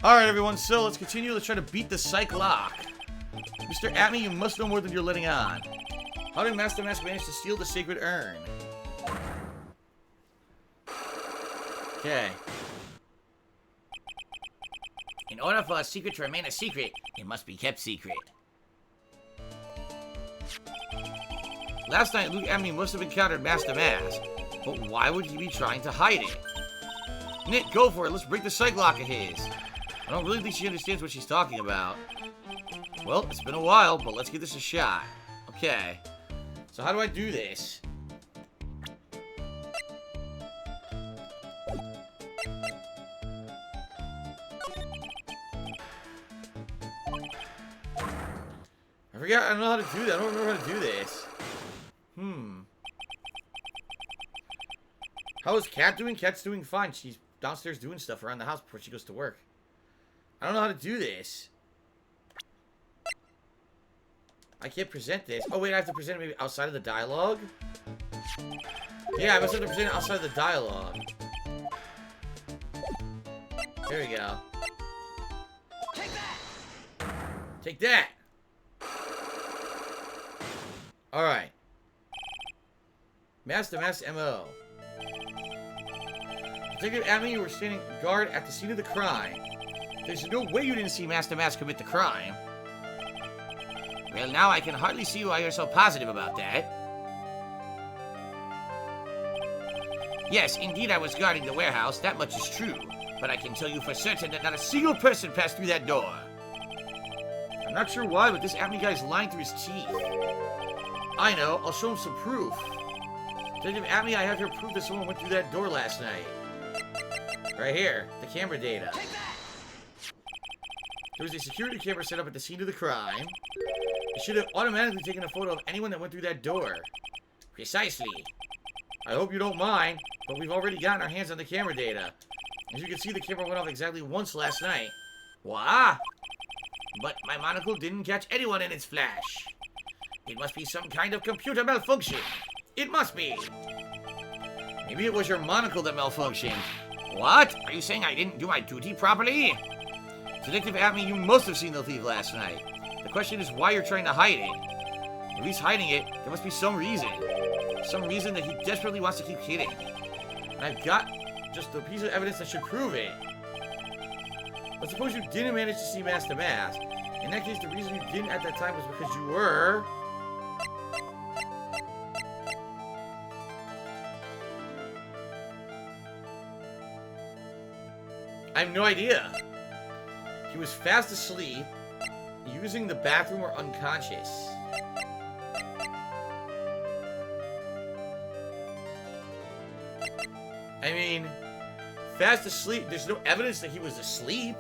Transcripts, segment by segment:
Alright, everyone, so let's continue. Let's try to beat the psych lock. Mr. Atme, you must know more than you're letting on. How did Master Mask manage to steal the sacred urn? Okay. In order for a secret to remain a secret, it must be kept secret. Last night, Luke Atme must have encountered Master Mask. But why would he be trying to hide it? Nick, go for it. Let's break the psych lock of his. I don't really think she understands what she's talking about. Well, it's been a while, but let's give this a shot. Okay. So how do I do this? I forgot. I don't know how to do that. I don't remember how to do this. How is Kat doing? Kat's doing fine. She's downstairs doing stuff around the house before she goes to work. I don't know how to do this. I can't present this. Oh, wait, I have to present it maybe outside of the dialogue? Yeah, I must have to present it outside of the dialogue. There we go. Take that! Take that! Alright. Master MO. Detective Atme, you were standing guard at the scene of the crime. There's no way you didn't see Master Mask commit the crime. Well, now I can hardly see why you're so positive about that. Yes, indeed I was guarding the warehouse, that much is true. But I can tell you for certain that not a single person passed through that door. I'm not sure why, but this Atme guy's lying through his teeth. I know, I'll show him some proof. Detective Atme, I have here proof that someone went through that door last night. Right here, the camera data. There was a security camera set up at the scene of the crime. It should have automatically taken a photo of anyone that went through that door. Precisely. I hope you don't mind, but we've already gotten our hands on the camera data. As you can see, the camera went off exactly once last night. What? But my monocle didn't catch anyone in its flash. It must be some kind of computer malfunction. It must be. Maybe it was your monocle that malfunctioned. What? Are you saying I didn't do my duty properly? Detective Atme, you must have seen the thief last night. The question is why you're trying to hide it. If he's hiding it, there must be some reason. Some reason that he desperately wants to keep hiding. And I've got just a piece of evidence that should prove it. But suppose you didn't manage to see Master Mask. In that case, the reason you didn't at that time was because you were... I have no idea. He was fast asleep, using the bathroom, or unconscious. I mean, fast asleep, there's no evidence that he was asleep.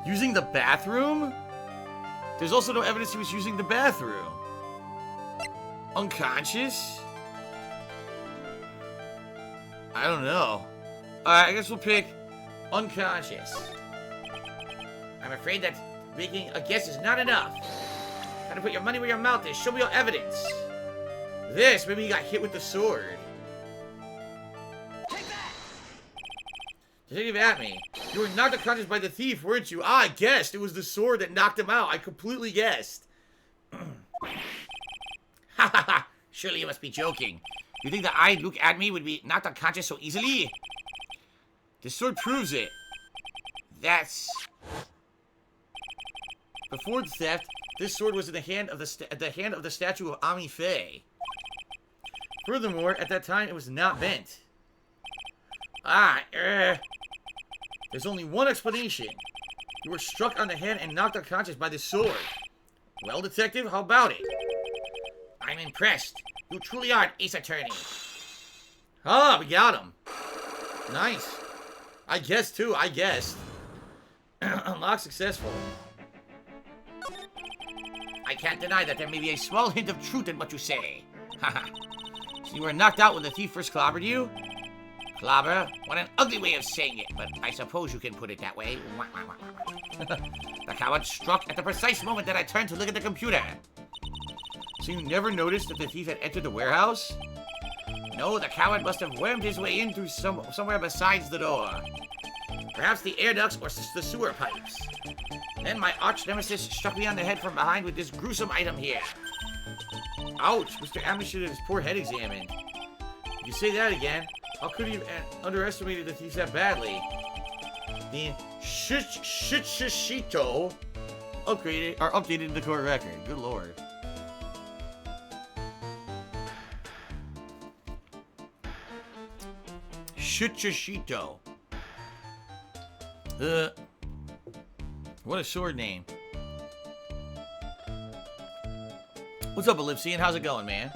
Using the bathroom? There's also no evidence he was using the bathroom. Unconscious? I don't know. Alright, I guess we'll pick unconscious. I'm afraid that making a guess is not enough. Gotta put your money where your mouth is. Show me your evidence. This, maybe he got hit with the sword. Take that! Detective Atme, you were knocked unconscious by the thief, weren't you? Ah, I guessed. It was the sword that knocked him out. I completely guessed. Ha ha ha! Surely you must be joking. You think that I, Luke Atme, would be knocked unconscious so easily? The sword proves it. That's... Before the theft, this sword was in the hand of the statue of Ami Faye. Furthermore, at that time, it was not bent. There's only one explanation. You were struck on the head and knocked unconscious by this sword. Well, detective, how about it? I'm impressed. You truly are an ace attorney. Ah, we got him. Nice. I guessed, too. I guessed. Unlock successful. I can't deny that there may be a small hint of truth in what you say. Haha. So you were knocked out when the thief first clobbered you? Clobber? What an ugly way of saying it, but I suppose you can put it that way. The coward struck at the precise moment that I turned to look at the computer. So you never noticed that the thief had entered the warehouse? No, the coward must have wormed his way in through somewhere besides the door. Perhaps the air ducts or the sewer pipes. Then my arch nemesis struck me on the head from behind with this gruesome item here. Ouch, Mr. Ammy should have his poor head examined. If you say that again, how could he have underestimated the thief that badly? The Shito updated the court record. Good lord. Shito. What a sword name. What's up, Ellipsian? How's it going, man?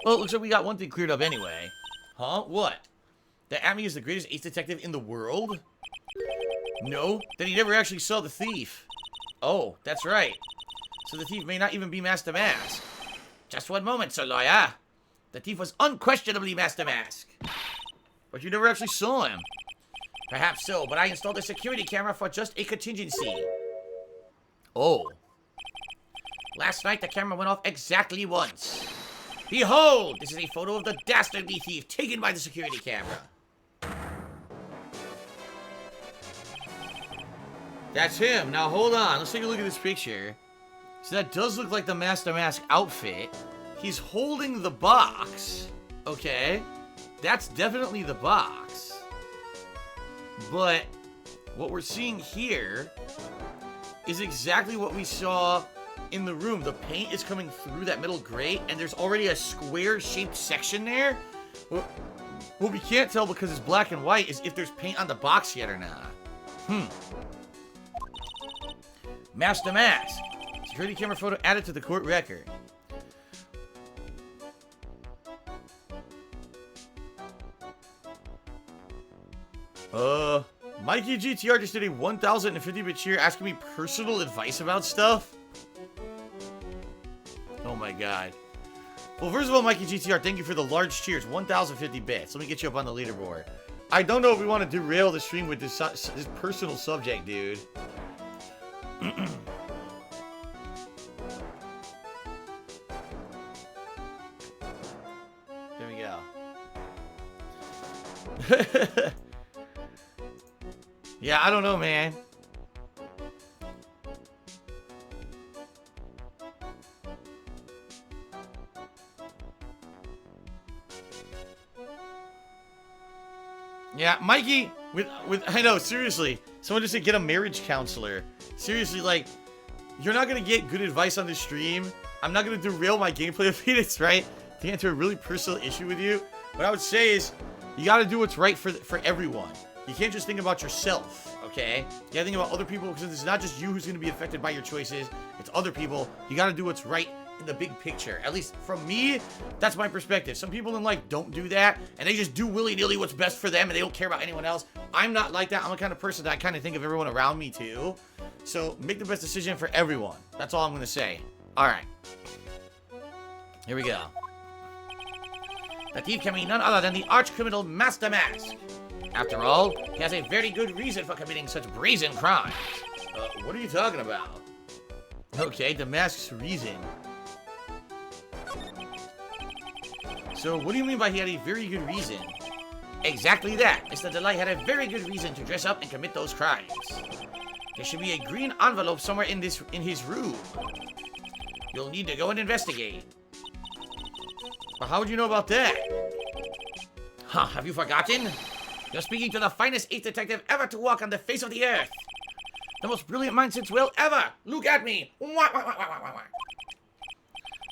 Well, it looks like we got one thing cleared up anyway. Huh? What? That Ammy is the greatest ace detective in the world? No, that he never actually saw the thief. Oh, that's right. So the thief may not even be Master Mask. Just one moment, Sir Lawyer. The thief was unquestionably Master Mask. But you never actually saw him. Perhaps so, but I installed a security camera for just a contingency. Oh. Last night, the camera went off exactly once. Behold! This is a photo of the dastardly thief taken by the security camera. That's him. Now, hold on. Let's take a look at this picture. So that does look like the Master Mask outfit. He's holding the box. Okay. That's definitely the box. But what we're seeing here is exactly what we saw in the room. The paint is coming through that metal grate, and there's already a square-shaped section there. What we can't tell because it's black and white is if there's paint on the box yet or not. Master Mask. Security camera photo added to the court record. Mikey GTR just did a 1,050-bit cheer asking me personal advice about stuff. Oh my god. Well, first of all, Mikey GTR, thank you for the large cheers. 1,050 bits. Let me get you up on the leaderboard. I don't know if we want to derail the stream with this personal subject, dude. There we go. Yeah, I don't know, man. Yeah, Mikey, I know, seriously. Someone just said get a marriage counselor. Seriously, like, you're not gonna get good advice on this stream. I'm not gonna derail my gameplay of Phoenix Wright to get into a really personal issue with you. What I would say is, you gotta do what's right for everyone. You can't just think about yourself, okay? You gotta think about other people, because it's not just you who's gonna be affected by your choices. It's other people. You gotta do what's right in the big picture. At least from me, that's my perspective. Some people in life don't do that, and they just do willy-nilly what's best for them, and they don't care about anyone else. I'm not like that. I'm the kind of person that I kind of think of everyone around me too. So make the best decision for everyone. That's all I'm gonna say. All right. Here we go. The thief can be none other than the arch-criminal Master Mask. After all, he has a very good reason for committing such brazen crimes. What are you talking about? Okay, the mask's reason. So, what do you mean by he had a very good reason? Exactly that. Mr. Delight had a very good reason to dress up and commit those crimes. There should be a green envelope somewhere in his room. You'll need to go and investigate. Well, how would you know about that? Huh, have you forgotten? You're speaking to the finest ace detective ever to walk on the face of the earth. The most brilliant mind since Will ever. Look at me. Wah, wah, wah, wah, wah, wah.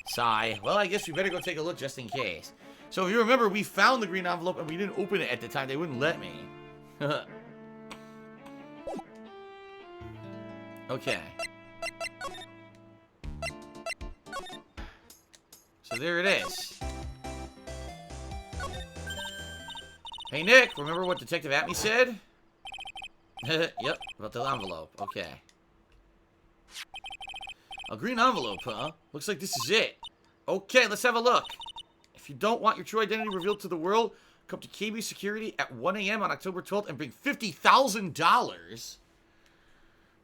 Sigh. Well, I guess we better go take a look just in case. So if you remember, we found the green envelope and we didn't open it at the time. They wouldn't let me. Okay. So there it is. Hey, Nick, remember what Detective Atme said? Yep, about the envelope. Okay. A green envelope, huh? Looks like this is it. Okay, let's have a look. If you don't want your true identity revealed to the world, come to KB Security at 1 a.m. on October 12th and bring $50,000.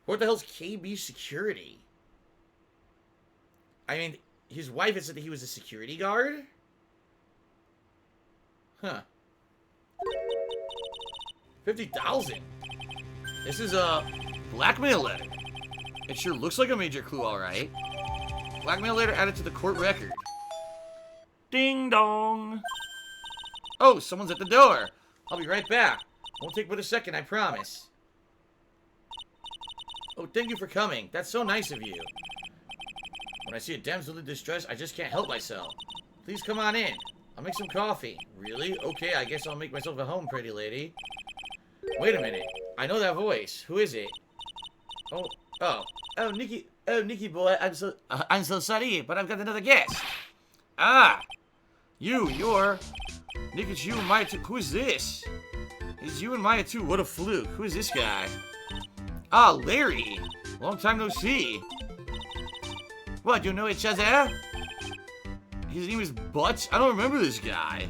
What the hell's KB Security? I mean, his wife had said that he was a security guard? Huh. $50,000. This is a blackmail letter. It sure looks like a major clue, alright. Blackmail letter added to the court record. Ding dong. Oh, someone's at the door. I'll be right back. Won't take but a second, I promise. Oh, thank you for coming. That's so nice of you. When I see a damsel in distress, I just can't help myself. Please come on in. I'll make some coffee. Really? Okay, I guess I'll make myself at home, pretty lady. Wait a minute. I know that voice. Who is it? Oh, Nikki boy, I'm so sorry, but I've got another guest. Ah, you're Nick, it's you and Maya too. Who is this? It's you and Maya too. What a fluke. Who is this guy? Ah, Larry. Long time no see. What, you know each other? His name is Butts? I don't remember this guy.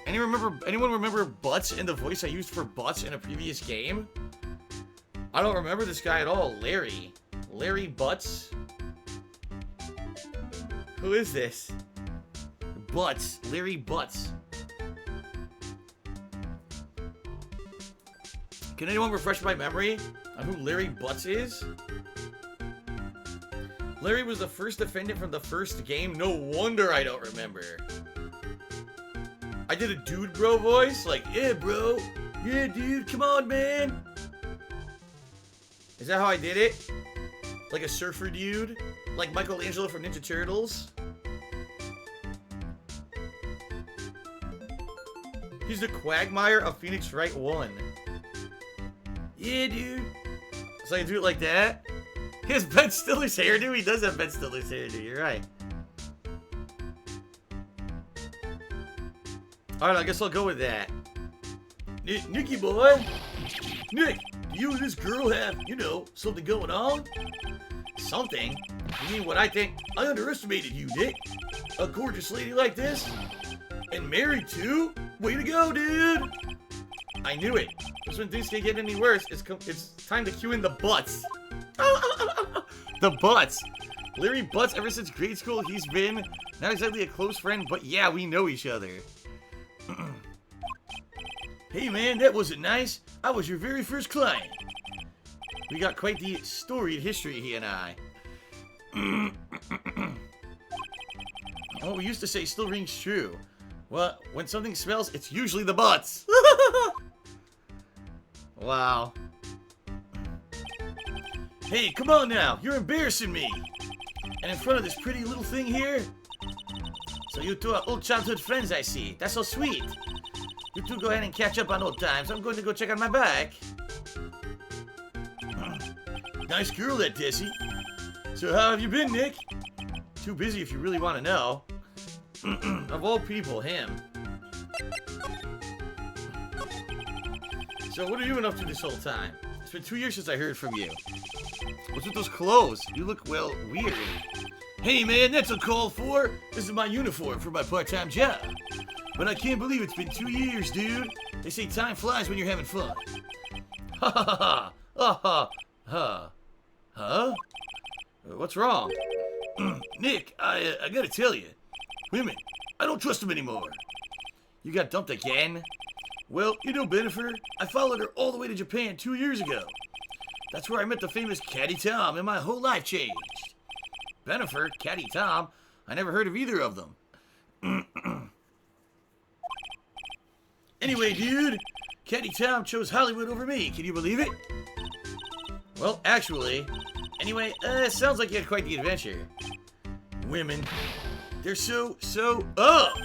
Anyone remember Butts and the voice I used for Butts in a previous game? I don't remember this guy at all. Larry. Larry Butts? Who is this? Butts. Larry Butts. Can anyone refresh my memory on who Larry Butts is? Larry was the first defendant from the first game. No wonder I don't remember. I did a dude bro voice. Like, yeah, bro. Yeah, dude. Come on, man. Is that how I did it? Like a surfer dude? Like Michelangelo from Ninja Turtles? He's the Quagmire of Phoenix Wright 1. Yeah, dude. So I do it like that? He has Ben Stiller's hairdo? He does have Ben Stiller's hairdo, you're right. Alright, I guess I'll go with that. Nicky boy! Nick, you and this girl have, you know, something going on? Something? You mean what I think? I underestimated you, Nick. A gorgeous lady like this? And married too? Way to go, dude! I knew it. Because when things can't get any worse, it's time to cue in the butts. The Butts. Larry Butts, ever since grade school, he's been not exactly a close friend, but yeah, we know each other. Hey man, that wasn't nice. I was your very first client. We got quite the storied history, he and I. Oh, we used to say still rings true. Well, when something smells, it's usually the butts. Wow. Hey, come on now. You're embarrassing me. And in front of this pretty little thing here. So you two are old childhood friends, I see. That's so sweet. You two go ahead and catch up on old times. I'm going to go check on my bike. Nice girl, that Desi. So how have you been, Nick? Too busy if you really want to know. Of all people, him. So what have you been up to this whole time? It's been 2 years since I heard from you. What's with those clothes? You look, well, weird. Hey man, that's uncalled for. This is my uniform for my part-time job. But I can't believe it's been 2 years, dude. They say time flies when you're having fun. Ha ha ha. Ha ha ha. Huh? What's wrong? Nick, I gotta tell you. Women, I don't trust them anymore. You got dumped again? Well, you know, Bennifer, I followed her all the way to Japan 2 years ago. That's where I met the famous Caddy Tom, and my whole life changed. Bennifer, Caddy Tom, I never heard of either of them. Anyway, dude, Caddy Tom chose Hollywood over me. Can you believe it? Well, actually, anyway, sounds like you had quite the adventure. Women, they're so, but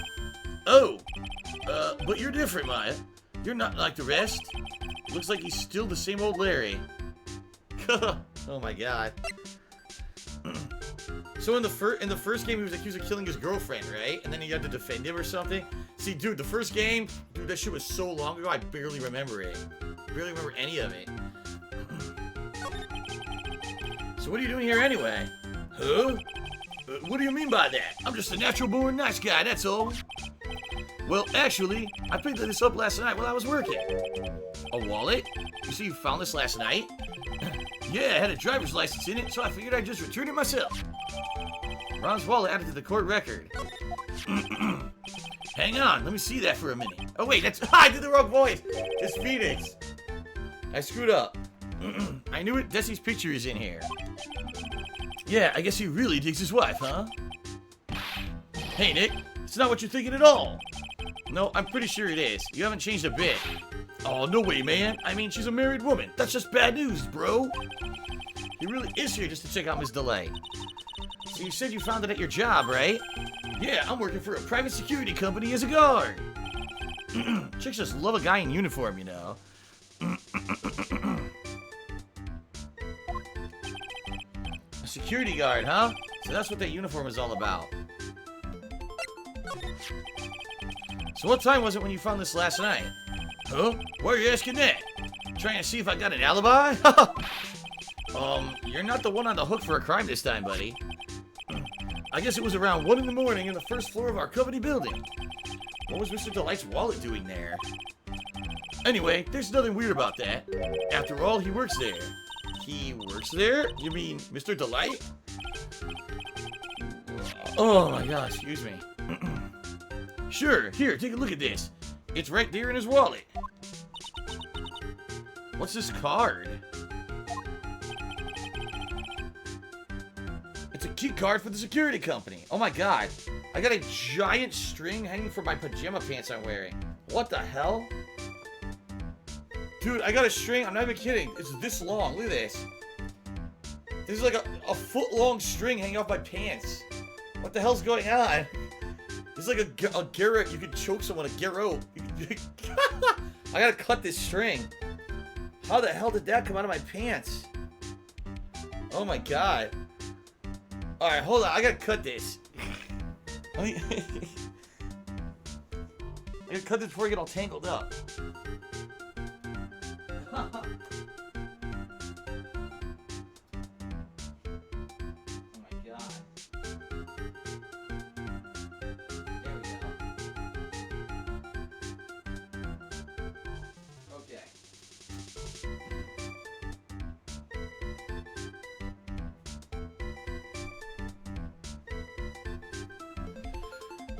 you're different, Maya. You're not like the rest. Looks like he's still the same old Larry. Oh my god. So in the first game, he was accused of killing his girlfriend, right? And then he had to defend him or something. See, dude, the first game, dude, that shit was so long ago, I barely remember it. Barely remember any of it. So what are you doing here anyway? Huh? What do you mean by that? I'm just a natural-born nice guy, that's all. Well, actually, I picked this up last night while I was working. A wallet? You see you found this last night? Yeah, it had a driver's license in it, so I figured I'd just return it myself. Ron's wallet added to the court record. Hang on, let me see that for a minute. Oh, wait, that's... I did the wrong voice. It's Phoenix. I screwed up. I knew it. Desi's picture is in here. Yeah, I guess he really digs his wife, huh? Hey, Nick. It's not what you're thinking at all. No, I'm pretty sure it is. You haven't changed a bit. Oh, no way, man. I mean, she's a married woman. That's just bad news, bro. He really is here just to check out Miss Delay. So you said you found it at your job, right? Yeah, I'm working for a private security company as a guard. Chicks just love a guy in uniform, you know. A security guard, huh? So that's what that uniform is all about. So what time was it when you found this last night? Huh? Why are you asking that? Trying to see if I got an alibi? You're not the one on the hook for a crime this time, buddy. I guess it was around 1 in the morning in the first floor of our company building. What was Mr. Delight's wallet doing there? Anyway, there's nothing weird about that. After all, he works there. He works there? You mean Mr. Delight? Oh my gosh, excuse me. Sure, here, take a look at this. It's right there in his wallet. What's this card? It's a key card for the security company. Oh my god. I got a giant string hanging from my pajama pants I'm wearing. What the hell? Dude, I got a string. I'm not even kidding. It's this long. Look at this. There's like a foot-long string hanging off my pants. What the hell's going on? It's like a garrote. You could choke someone. A garrote. I gotta cut this string. How the hell did that come out of my pants? Oh my god. Alright, hold on. I gotta cut this. Let me... I gotta cut this before I get all tangled up. Oh my god. There we go. Okay.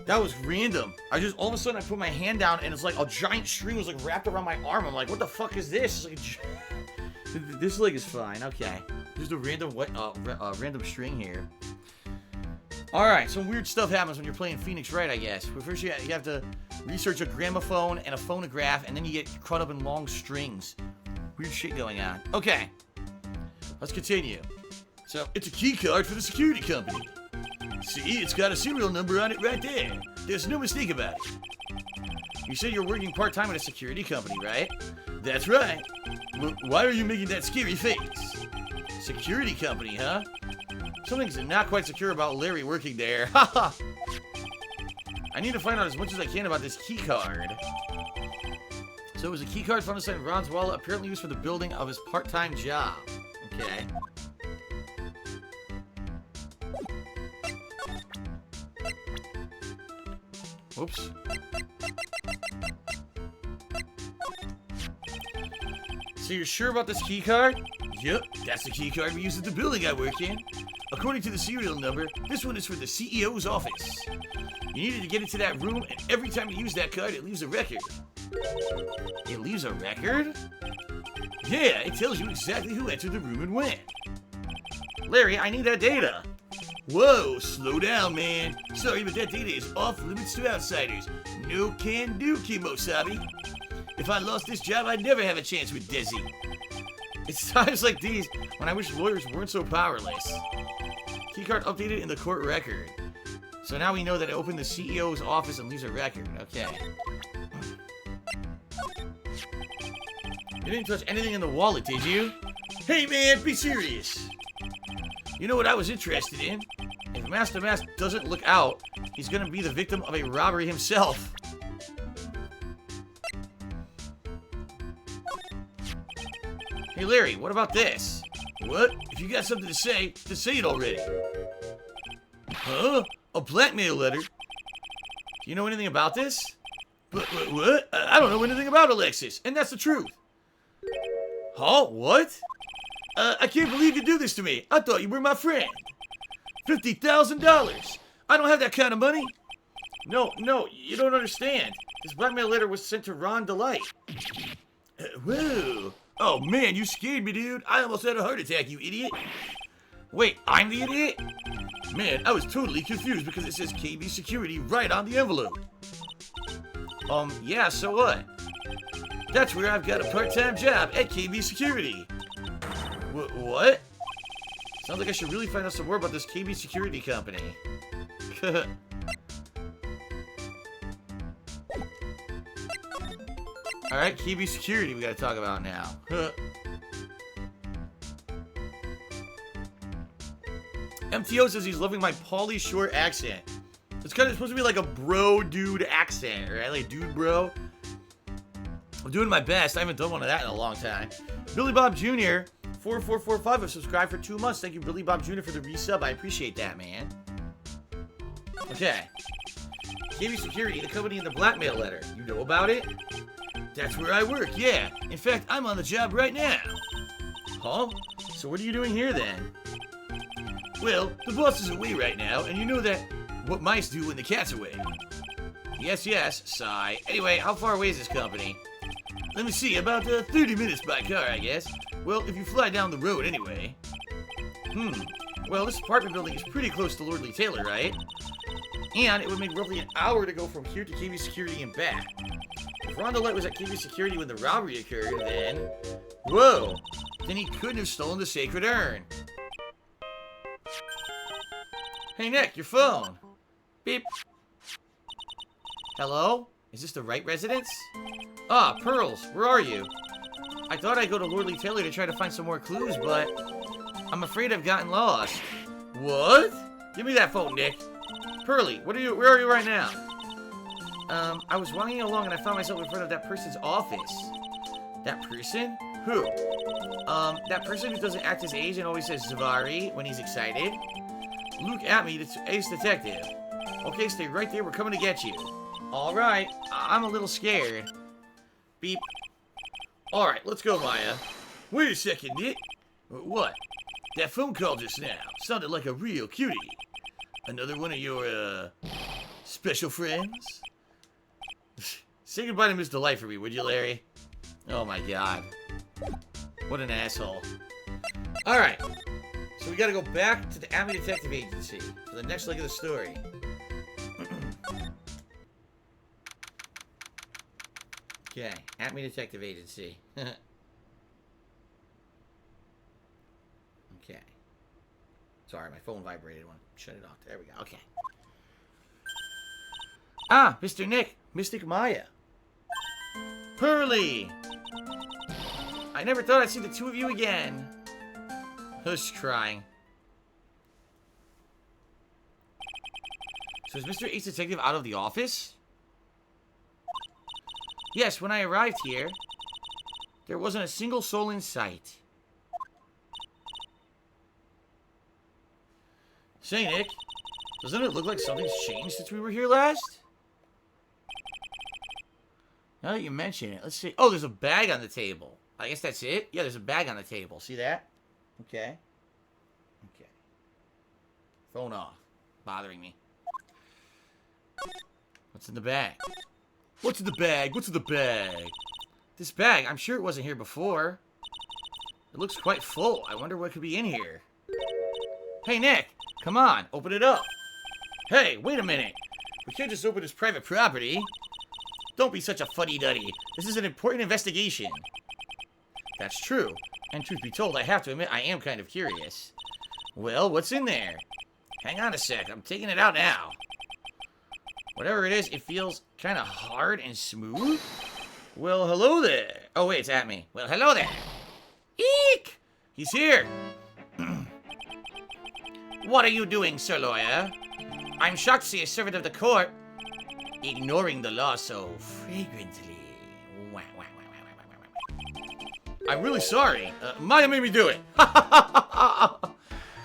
That was random. I just, all of a sudden, I put my hand down, and it's like a giant string was like wrapped around my arm. I'm like, what the fuck is this? It's like this leg is fine. Okay. Just a random random string here. All right, some weird stuff happens when you're playing Phoenix Wright, I guess. But first, you have to research a gramophone and a phonograph, and then you get caught up in long strings. Weird shit going on. Okay. Let's continue. So, it's a key card for the security company. See, it's got a serial number on it right there. There's no mistake about it. You said you're working part-time at a security company, right? That's right. Well, why are you making that scary face? Security company, huh? Something's not quite secure about Larry working there. Haha. I need to find out as much as I can about this key card. So it was a key card found inside Ron's wallet, apparently used for the building of his part-time job. Okay. Whoops. So you're sure about this key card? Yep, that's the key card we use at the building I work in. According to the serial number, this one is for the CEO's office. You needed to get into that room, and every time you use that card, it leaves a record. It leaves a record? Yeah, it tells you exactly who entered the room and when. Larry, I need that data. Whoa, slow down, man. Sorry, but that data is off limits to outsiders. No can do, Kimosabi. If I lost this job, I'd never have a chance with Desi. It's times like these when I wish lawyers weren't so powerless. Keycard updated in the court record. So now we know that it opened the CEO's office and leaves a record. Okay. You didn't touch anything in the wallet, did you? Hey, man, be serious. You know what I was interested in? If Master Mask doesn't look out, he's gonna be the victim of a robbery himself. Hey Larry, what about this? What? If you got something to say it already. Huh? A blackmail letter? Do you know anything about this? What? I don't know anything about Alexis, and that's the truth. Huh? What? I can't believe you do this to me. I thought you were my friend. $50,000. I don't have that kind of money. No, you don't understand. This blackmail letter was sent to Ron Delight. Whoa. Oh, man, you scared me, dude. I almost had a heart attack, you idiot. Wait, I'm the idiot? Man, I was totally confused because it says KB Security right on the envelope. Yeah, so what? That's where I've got a part-time job at KB Security. What? Sounds like I should really find out some more about this KB Security company. Alright, KB Security we gotta talk about now. MTO says he's loving my Pauly Shore accent. It's kind of supposed to be like a bro dude accent, right? Like dude bro. I'm doing my best. I haven't done one of that in a long time. Billy Bob Jr. 4445 have subscribed for 2 months. Thank you, Billy Bob Jr. for the resub. I appreciate that, man. Okay. KB Security, the company in the blackmail letter. You know about it? That's where I work, yeah. In fact, I'm on the job right now. Huh? So what are you doing here then? Well, the boss is away right now, and you know that what mice do when the cat's away. Yes, yes, sigh. Anyway, how far away is this company? Let me see, about 30 minutes by car, I guess. Well, if you fly down the road anyway. Well, this apartment building is pretty close to Lordly Taylor, right? And it would make roughly an hour to go from here to KB Security and back. If Ron Delight was at KB Security when the robbery occurred, then... Whoa! Then he couldn't have stolen the sacred urn. Hey, Nick, your phone. Beep. Hello? Is this the Wright residence? Ah, Pearls, where are you? I thought I'd go to Lordly Taylor to try to find some more clues, but I'm afraid I've gotten lost. What? Give me that phone, Nick. Pearly, where are you right now? I was walking along and I found myself in front of that person's office. That person? Who? That person who doesn't act his age and always says Zavari when he's excited. Look at me, it's Ace Detective. Okay, stay right there, we're coming to get you. Alright, I'm a little scared. Beep. Alright, let's go, Maya. Wait a second, Nick. What? That phone call just now sounded like a real cutie. Another one of your, special friends? Say goodbye to Miss Delight for me, would you, Larry? Oh my god. What an asshole. Alright. So we gotta go back to the Army Detective Agency for the next leg of the story. Okay, Army Detective Agency. Okay. Sorry, my phone vibrated. I want to shut it off. There we go. Okay. Ah, Mr. Nick. Mystic Maya. Pearly! I never thought I'd see the two of you again. Hush crying. So is Mr. Ace Detective out of the office? Yes, when I arrived here, there wasn't a single soul in sight. Say, Nick, doesn't it look like something's changed since we were here last? Now that you mention it, let's see. Oh, there's a bag on the table. I guess that's it? Yeah, there's a bag on the table. See that? Okay. Okay. Phone off. Bothering me. What's in the bag? What's in the bag? What's in the bag? This bag, I'm sure it wasn't here before. It looks quite full. I wonder what could be in here. Hey, Nick. Come on. Open it up. Hey, wait a minute. We can't just open this private property. Don't be such a fuddy-duddy. This is an important investigation. That's true. And truth be told, I have to admit I am kind of curious. Well, what's in there? Hang on a sec. I'm taking it out now. Whatever it is, it feels kind of hard and smooth. Well, hello there. Oh, wait, it's at me. Well, hello there. Eek! He's here. What are you doing, Sir Lawyer? I'm shocked to see a servant of the court ignoring the law so fragrantly. I'm really sorry. Maya made me do it.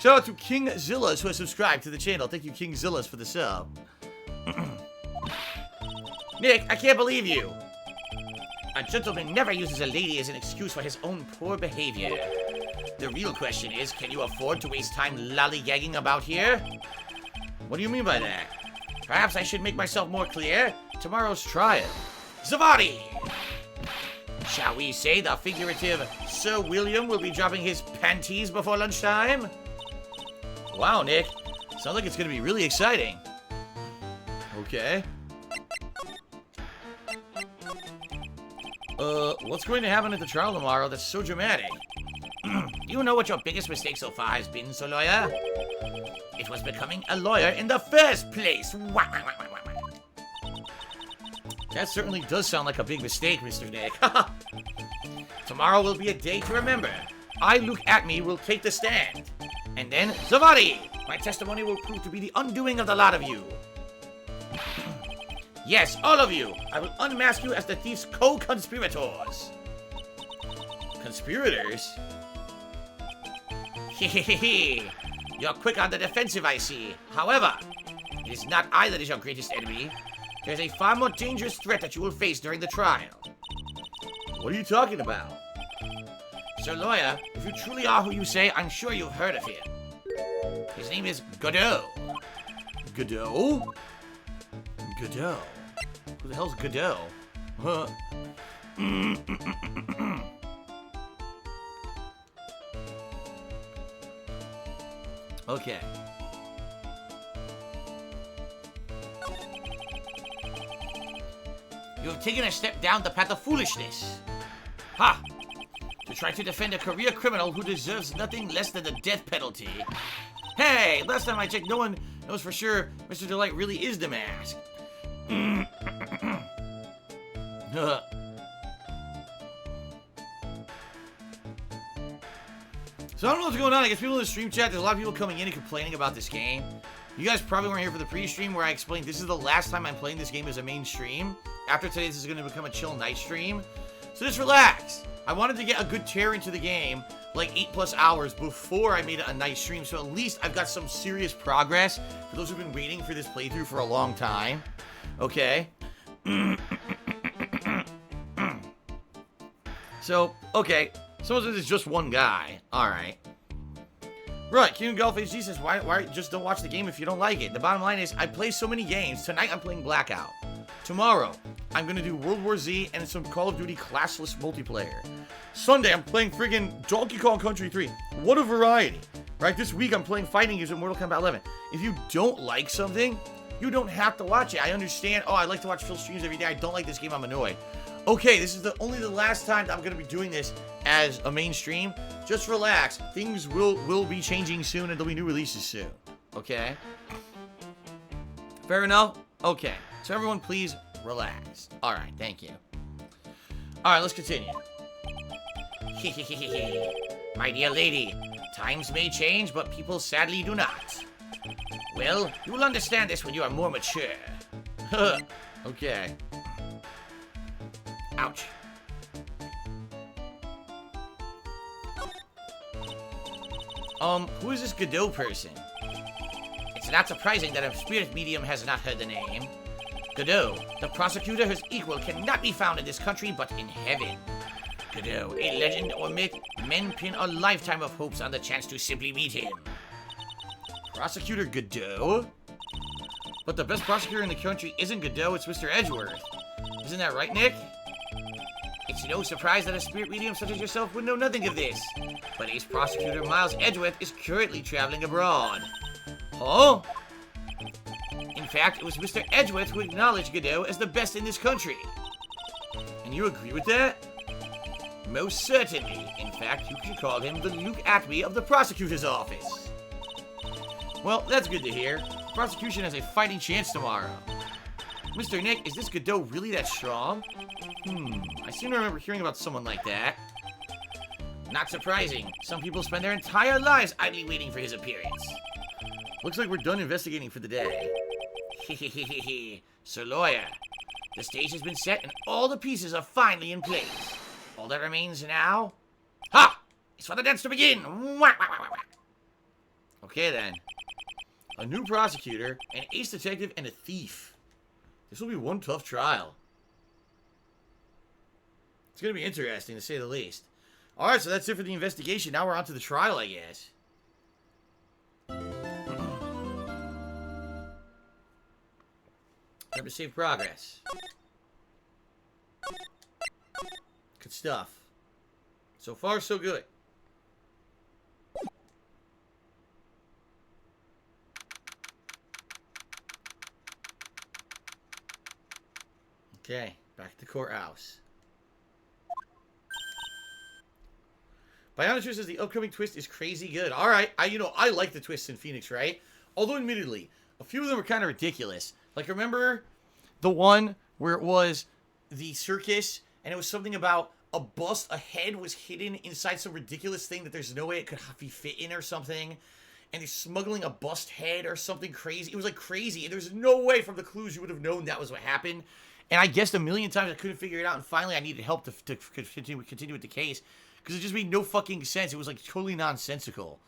Shout out to King Zillas who has subscribed to the channel. Thank you, King Zillas, for the sub. Nick, I can't believe you. A gentleman never uses a lady as an excuse for his own poor behavior. The real question is, can you afford to waste time lollygagging about here? What do you mean by that? Perhaps I should make myself more clear. Tomorrow's trial. Zavadi! Shall we say the figurative Sir William will be dropping his panties before lunchtime? Wow, Nick. Sounds like it's going to be really exciting. Okay. What's going to happen at the trial tomorrow that's so dramatic? Do you know what your biggest mistake so far has been, Sir Lawyer? It was becoming a lawyer in the first place. That certainly does sound like a big mistake, Mr. Nick. Tomorrow will be a day to remember. I, Luke Acme, will take the stand. And then, Zavadi! My testimony will prove to be the undoing of the lot of you. Yes, all of you! I will unmask you as the thief's co-conspirators. Conspirators? Hehehe. You're quick on the defensive, I see. However, it is not I that is your greatest enemy. There's a far more dangerous threat that you will face during the trial. What are you talking about? Sir Lawyer, if you truly are who you say, I'm sure you've heard of him. His name is Godot. Godot? Godot? Who the hell's Godot? Huh? Okay. You have taken a step down the path of foolishness. Ha! To try to defend a career criminal who deserves nothing less than the death penalty. Hey, last time I checked, no one knows for sure Mr. Delight really is the mask. So I don't know what's going on. I guess people in the stream chat, there's a lot of people coming in and complaining about this game. You guys probably weren't here for the pre-stream where I explained this is the last time I'm playing this game as a main stream. After today, this is going to become a chill night stream. So just relax. I wanted to get a good tear into the game, like 8+ hours before I made it a night stream. So at least I've got some serious progress for those who've been waiting for this playthrough for a long time. Okay. So, okay. Someone says it's just one guy. Alright. Right, King Golf HD says, why just don't watch the game if you don't like it? The bottom line is, I play so many games. Tonight, I'm playing Blackout. Tomorrow, I'm gonna do World War Z and some Call of Duty classless multiplayer. Sunday, I'm playing friggin' Donkey Kong Country 3. What a variety. Right, this week, I'm playing fighting games in Mortal Kombat 11. If you don't like something, you don't have to watch it. I understand, oh, I like to watch Phil streams every day. I don't like this game, I'm annoyed. Okay, this is only the last time that I'm going to be doing this as a mainstream. Just relax. Things will be changing soon and there'll be new releases soon. Okay? Fair enough? Okay. So everyone please relax. Alright, thank you. Alright, let's continue. My dear lady, times may change, but people sadly do not. Well, you will understand this when you are more mature. Okay. Ouch. Who is this Godot person? It's not surprising that a spirit medium has not heard the name. Godot, the prosecutor whose equal cannot be found in this country but in heaven. Godot, a legend or myth, men pin a lifetime of hopes on the chance to simply meet him. Prosecutor Godot? But the best prosecutor in the country isn't Godot, it's Mr. Edgeworth. Isn't that right, Nick? It's no surprise that a spirit medium such as yourself would know nothing of this. But ace prosecutor Miles Edgeworth is currently traveling abroad. Huh? In fact, it was Mr. Edgeworth who acknowledged Godot as the best in this country. And you agree with that? Most certainly. In fact, you could call him the Luke Acme of the prosecutor's office. Well, that's good to hear. The prosecution has a fighting chance tomorrow. Mr. Nick, is this Godot really that strong? I seem to remember hearing about someone like that. Not surprising. Some people spend their entire lives idly waiting for his appearance. Looks like we're done investigating for the day. Hehehehe. Sir Lawyer, the stage has been set and all the pieces are finally in place. All that remains now... Ha! It's for the dance to begin! Okay then. A new prosecutor, an ace detective, and a thief. This will be one tough trial. It's going to be interesting, to say the least. Alright, so that's it for the investigation. Now we're on to the trial, I guess. Remember to save progress. Good stuff. So far, so good. Okay, back to the courthouse. Bionature says the upcoming twist is crazy good. All right, I like the twists in Phoenix Wright. Although, admittedly, a few of them are kind of ridiculous. Like, remember the one where it was the circus, and it was something about a head was hidden inside some ridiculous thing that there's no way it could be fit in or something, and they're smuggling a bust head or something crazy. It was, like, crazy, and there's no way from the clues you would have known that was what happened. And I guessed a million times I couldn't figure it out, and finally I needed help to continue with the case. Because it just made no fucking sense. It was, like, totally nonsensical.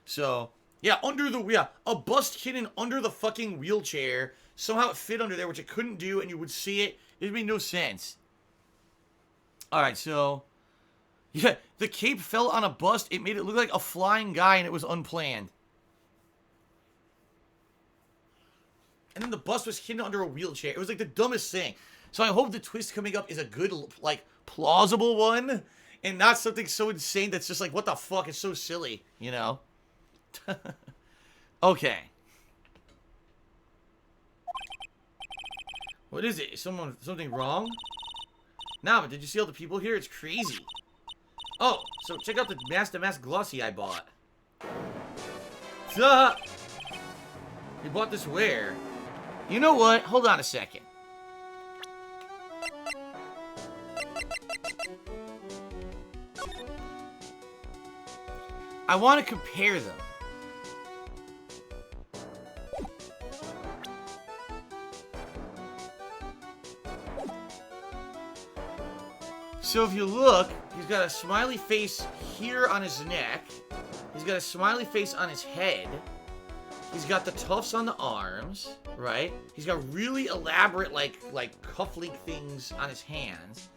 So, yeah, a bust hidden under the fucking wheelchair. Somehow it fit under there, which it couldn't do, and you would see it. It made no sense. Alright, so, yeah, the cape fell on a bust. It made it look like a flying guy, and it was unplanned. And then the bust was hidden under a wheelchair. It was, like, the dumbest thing. So I hope the twist coming up is a good, like, plausible one. And not something so insane that's just like, what the fuck? It's so silly, you know? Okay. What is it? Is something wrong? Nah, but did you see all the people here? It's crazy. Oh, so check out the mask glossy I bought. Duh! You bought this where? You know what? Hold on a second. I want to compare them. So if you look, he's got a smiley face here on his neck. He's got a smiley face on his head. He's got the tufts on the arms, right? He's got really elaborate, like cufflink things on his hands.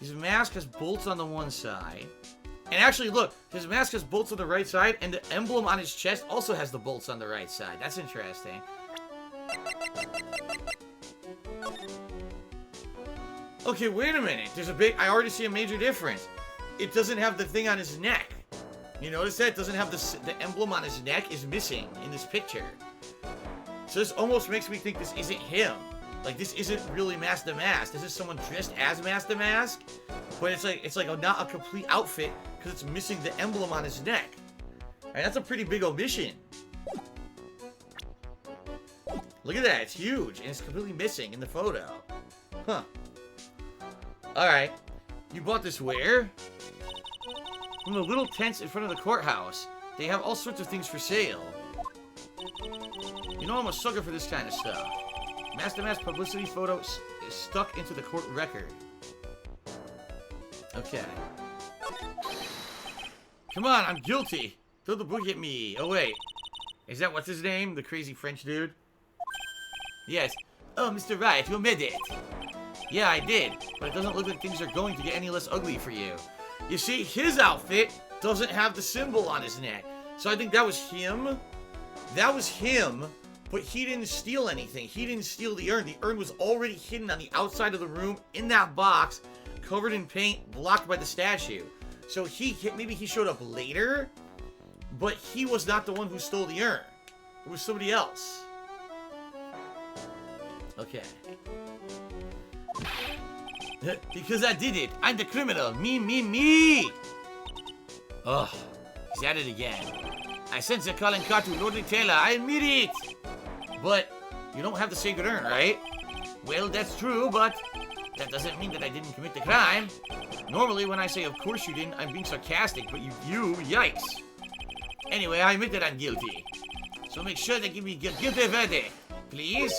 His mask has bolts on the one side. And actually, look, his mask has bolts on the right side, and the emblem on his chest also has the bolts on the right side. That's interesting. Okay, wait a minute. I already see a major difference. It doesn't have the thing on his neck. You notice that? It doesn't have the emblem on his neck is missing in this picture. So this almost makes me think this isn't him. Like, this isn't really Mask the Mask. This is someone dressed as Mask the Mask. But it's like not a complete outfit because it's missing the emblem on his neck. And that's a pretty big omission. Look at that. It's huge. And it's completely missing in the photo. Huh. Alright. You bought this where? From the little tents in front of the courthouse. They have all sorts of things for sale. You know I'm a sucker for this kind of stuff. Mask the Mask publicity photo is stuck into the court record. Okay. Come on, I'm guilty. Throw the book at me. Oh, wait. Is that what's his name? The crazy French dude? Yes. Oh, Mr. Wright, you made it. Yeah, I did. But it doesn't look like things are going to get any less ugly for you. You see, his outfit doesn't have the symbol on his neck. So I think that was him. That was him. But he didn't steal anything. He didn't steal the urn. The urn was already hidden on the outside of the room in that box, covered in paint, blocked by the statue. So maybe he showed up later, but he was not the one who stole the urn. It was somebody else. Okay. Because I did it. I'm the criminal. Me. Ugh. He's at it again. I sent the calling card to Lord Taylor. I admit it. But you don't have the sacred urn, right? Well, that's true, but that doesn't mean that I didn't commit the crime. Normally, when I say, of course you didn't, I'm being sarcastic, but yikes. Anyway, I admit that I'm guilty. So make sure they give me a guilty verdict, please.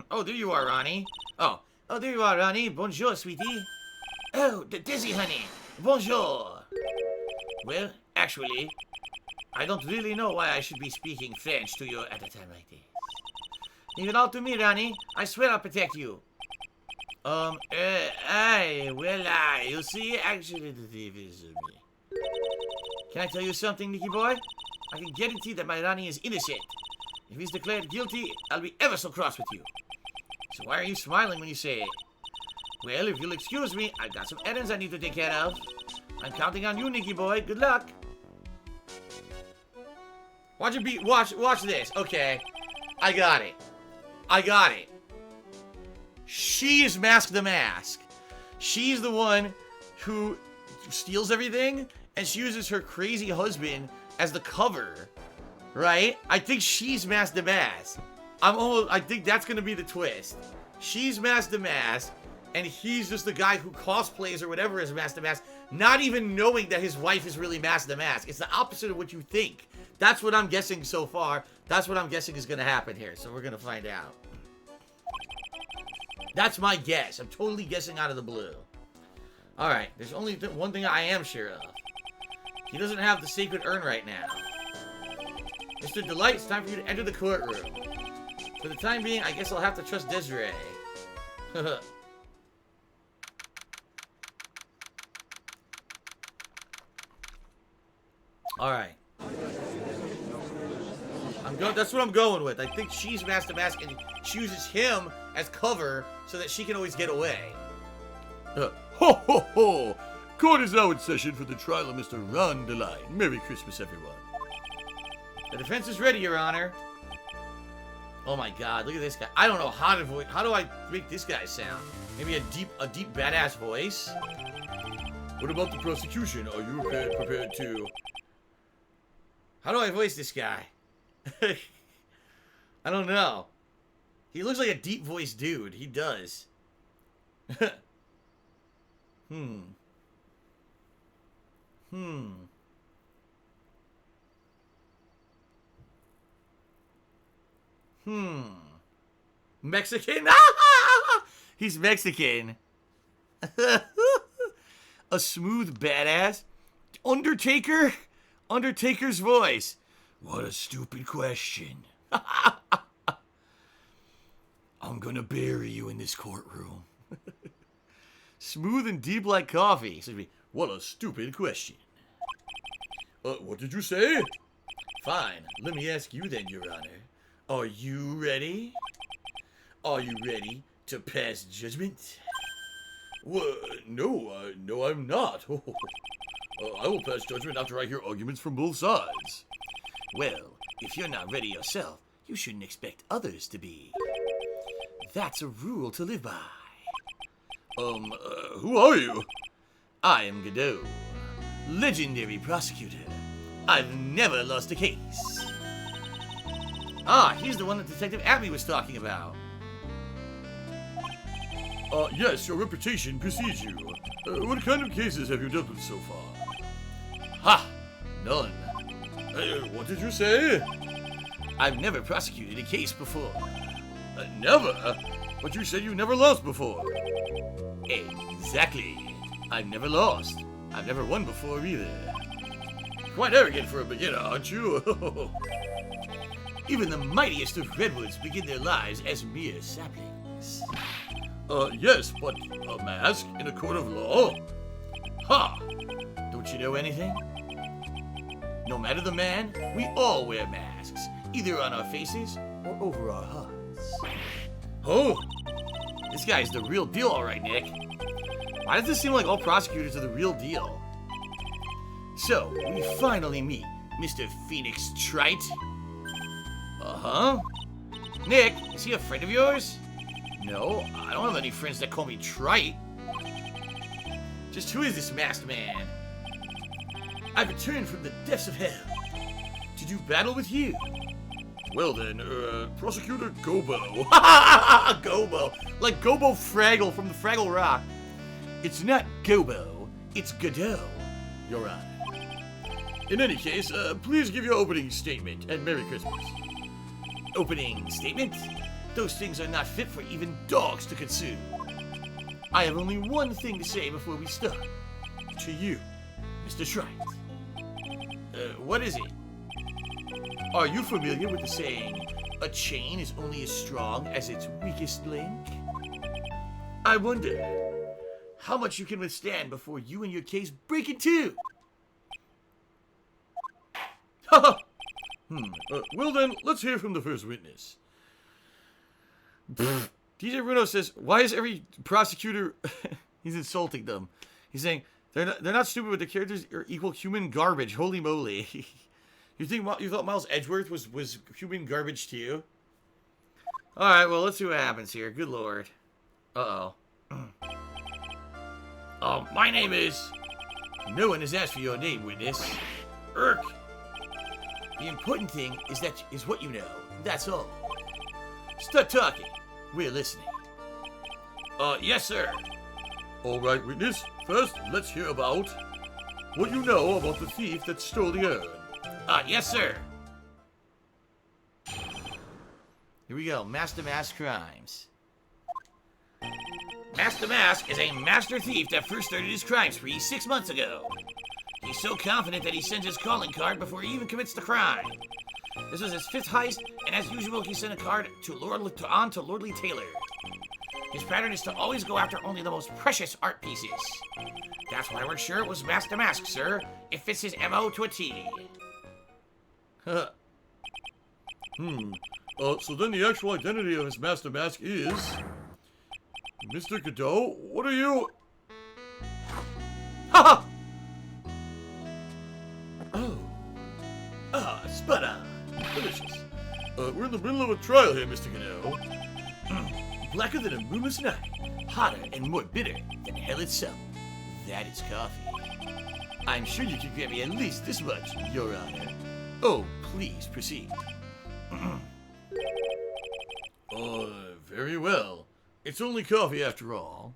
Oh, there you are, Ronnie. Oh, there you are, Ronnie. Bonjour, sweetie. Oh, the Dizzy honey. Bonjour. Well, actually, I don't really know why I should be speaking French to you at a time like this. Leave it all to me, Ronnie. I swear I'll protect you. You see, actually, the thief is me. Can I tell you something, Nicky boy? I can guarantee that my Ronnie is innocent. If he's declared guilty, I'll be ever so cross with you. So why are you smiling when you say it? Well, if you'll excuse me, I've got some errands I need to take care of. I'm counting on you, Nicky boy. Good luck. Watch this. Okay. I got it. She is Mask the Mask. She's the one who steals everything, and she uses her crazy husband as the cover. Right? I think she's Mask the Mask. I think that's gonna be the twist. She's Mask the Mask, and he's just the guy who cosplays or whatever as Mask the Mask, not even knowing that his wife is really Mask the Mask. It's the opposite of what you think. That's what I'm guessing so far. That's what I'm guessing is gonna happen here, so we're gonna find out. That's my guess. I'm totally guessing out of the blue. Alright, there's only one thing I am sure of. He doesn't have the sacred urn right now. Mr. Delight, it's time for you to enter the courtroom. For the time being, I guess I'll have to trust Desiree. Alright. That's what I'm going with. I think she's Master Mask, and she uses him as cover so that she can always get away. Ho ho ho! Court is now in session for the trial of Mr. Ron Delight. Merry Christmas, everyone. The defense is ready, Your Honor. Oh my God! Look at this guy. I don't know how to voice. How do I make this guy sound? Maybe a deep badass voice. What about the prosecution? Are you prepared to? How do I voice this guy? I don't know. He looks like a deep voiced dude. He does. Mexican? He's Mexican. A smooth badass. Undertaker? Undertaker's voice. What a stupid question. I'm gonna bury you in this courtroom. Smooth and deep like coffee. So what a stupid question. What did you say? Fine. Let me ask you then, Your Honor. Are you ready? Are you ready to pass judgment? No, I'm not. I will pass judgment after I hear arguments from both sides. Well, if you're not ready yourself, you shouldn't expect others to be. That's a rule to live by. Who are you? I am Godot, legendary prosecutor. I've never lost a case. Ah, he's the one that Detective Abby was talking about. Yes, your reputation precedes you. What kind of cases have you dealt with so far? Ha! None. What did you say? I've never prosecuted a case before. Never? But you said you never lost before. Exactly. I've never lost. I've never won before either. Quite arrogant for a beginner, aren't you? Even the mightiest of redwoods begin their lives as mere saplings. Yes, but a mask in a court of law? Ha! Don't you know anything? No matter the man, we all wear masks, either on our faces or over our hearts. Oh! This guy's the real deal, all right, Nick. Why does it seem like all prosecutors are the real deal? So, we finally meet Mr. Phoenix Wright. Uh-huh. Nick, is he a friend of yours? No, I don't have any friends that call me Trite. Just who is this masked man? I've returned from the depths of hell to do battle with you. Well then, Prosecutor Gobo. Gobo. Like Gobo Fraggle from the Fraggle Rock. It's not Gobo, it's Godot, Your Honor. In any case, please give your opening statement, and Merry Christmas. Opening statement? Those things are not fit for even dogs to consume. I have only one thing to say before we start. To you, Mr. Shrite. What is it? Are you familiar with the saying, a chain is only as strong as its weakest link? I wonder how much you can withstand before you and your case break in two. Well then, let's hear from the first witness. DJ Bruno says, why is every prosecutor... He's insulting them. He's saying, they're not stupid, but the characters are equal human garbage. Holy moly. You thought Miles Edgeworth was human garbage to you? Alright, well, let's see what happens here. Good lord. Uh-oh. My name is... No one has asked for your name, witness. Irk. The important thing is what you know. That's all. Start talking. We're listening. Yes, sir. All right, witness. First, let's hear about what you know about the thief that stole the urn. Yes, sir. Here we go. Master Mask Crimes. Master Mask is a master thief that first started his crime spree 6 months ago. He's so confident that he sends his calling card before he even commits the crime. This was his 5th heist, and as usual, he sent a card to Lordly Taylor. His pattern is to always go after only the most precious art pieces. That's why we're sure it was Master Mask, sir. It fits his MO to a T. Huh. So then the actual identity of his Master Mask is... Mr. Godot, what are you... Ha ha! Spot on. Delicious. We're in the middle of a trial here, Mr. Godot. Blacker than a moonless night. Hotter and more bitter than hell itself. That is coffee. I'm sure you can grant me at least this much, Your Honor. Oh, please proceed. Very well. It's only coffee after all.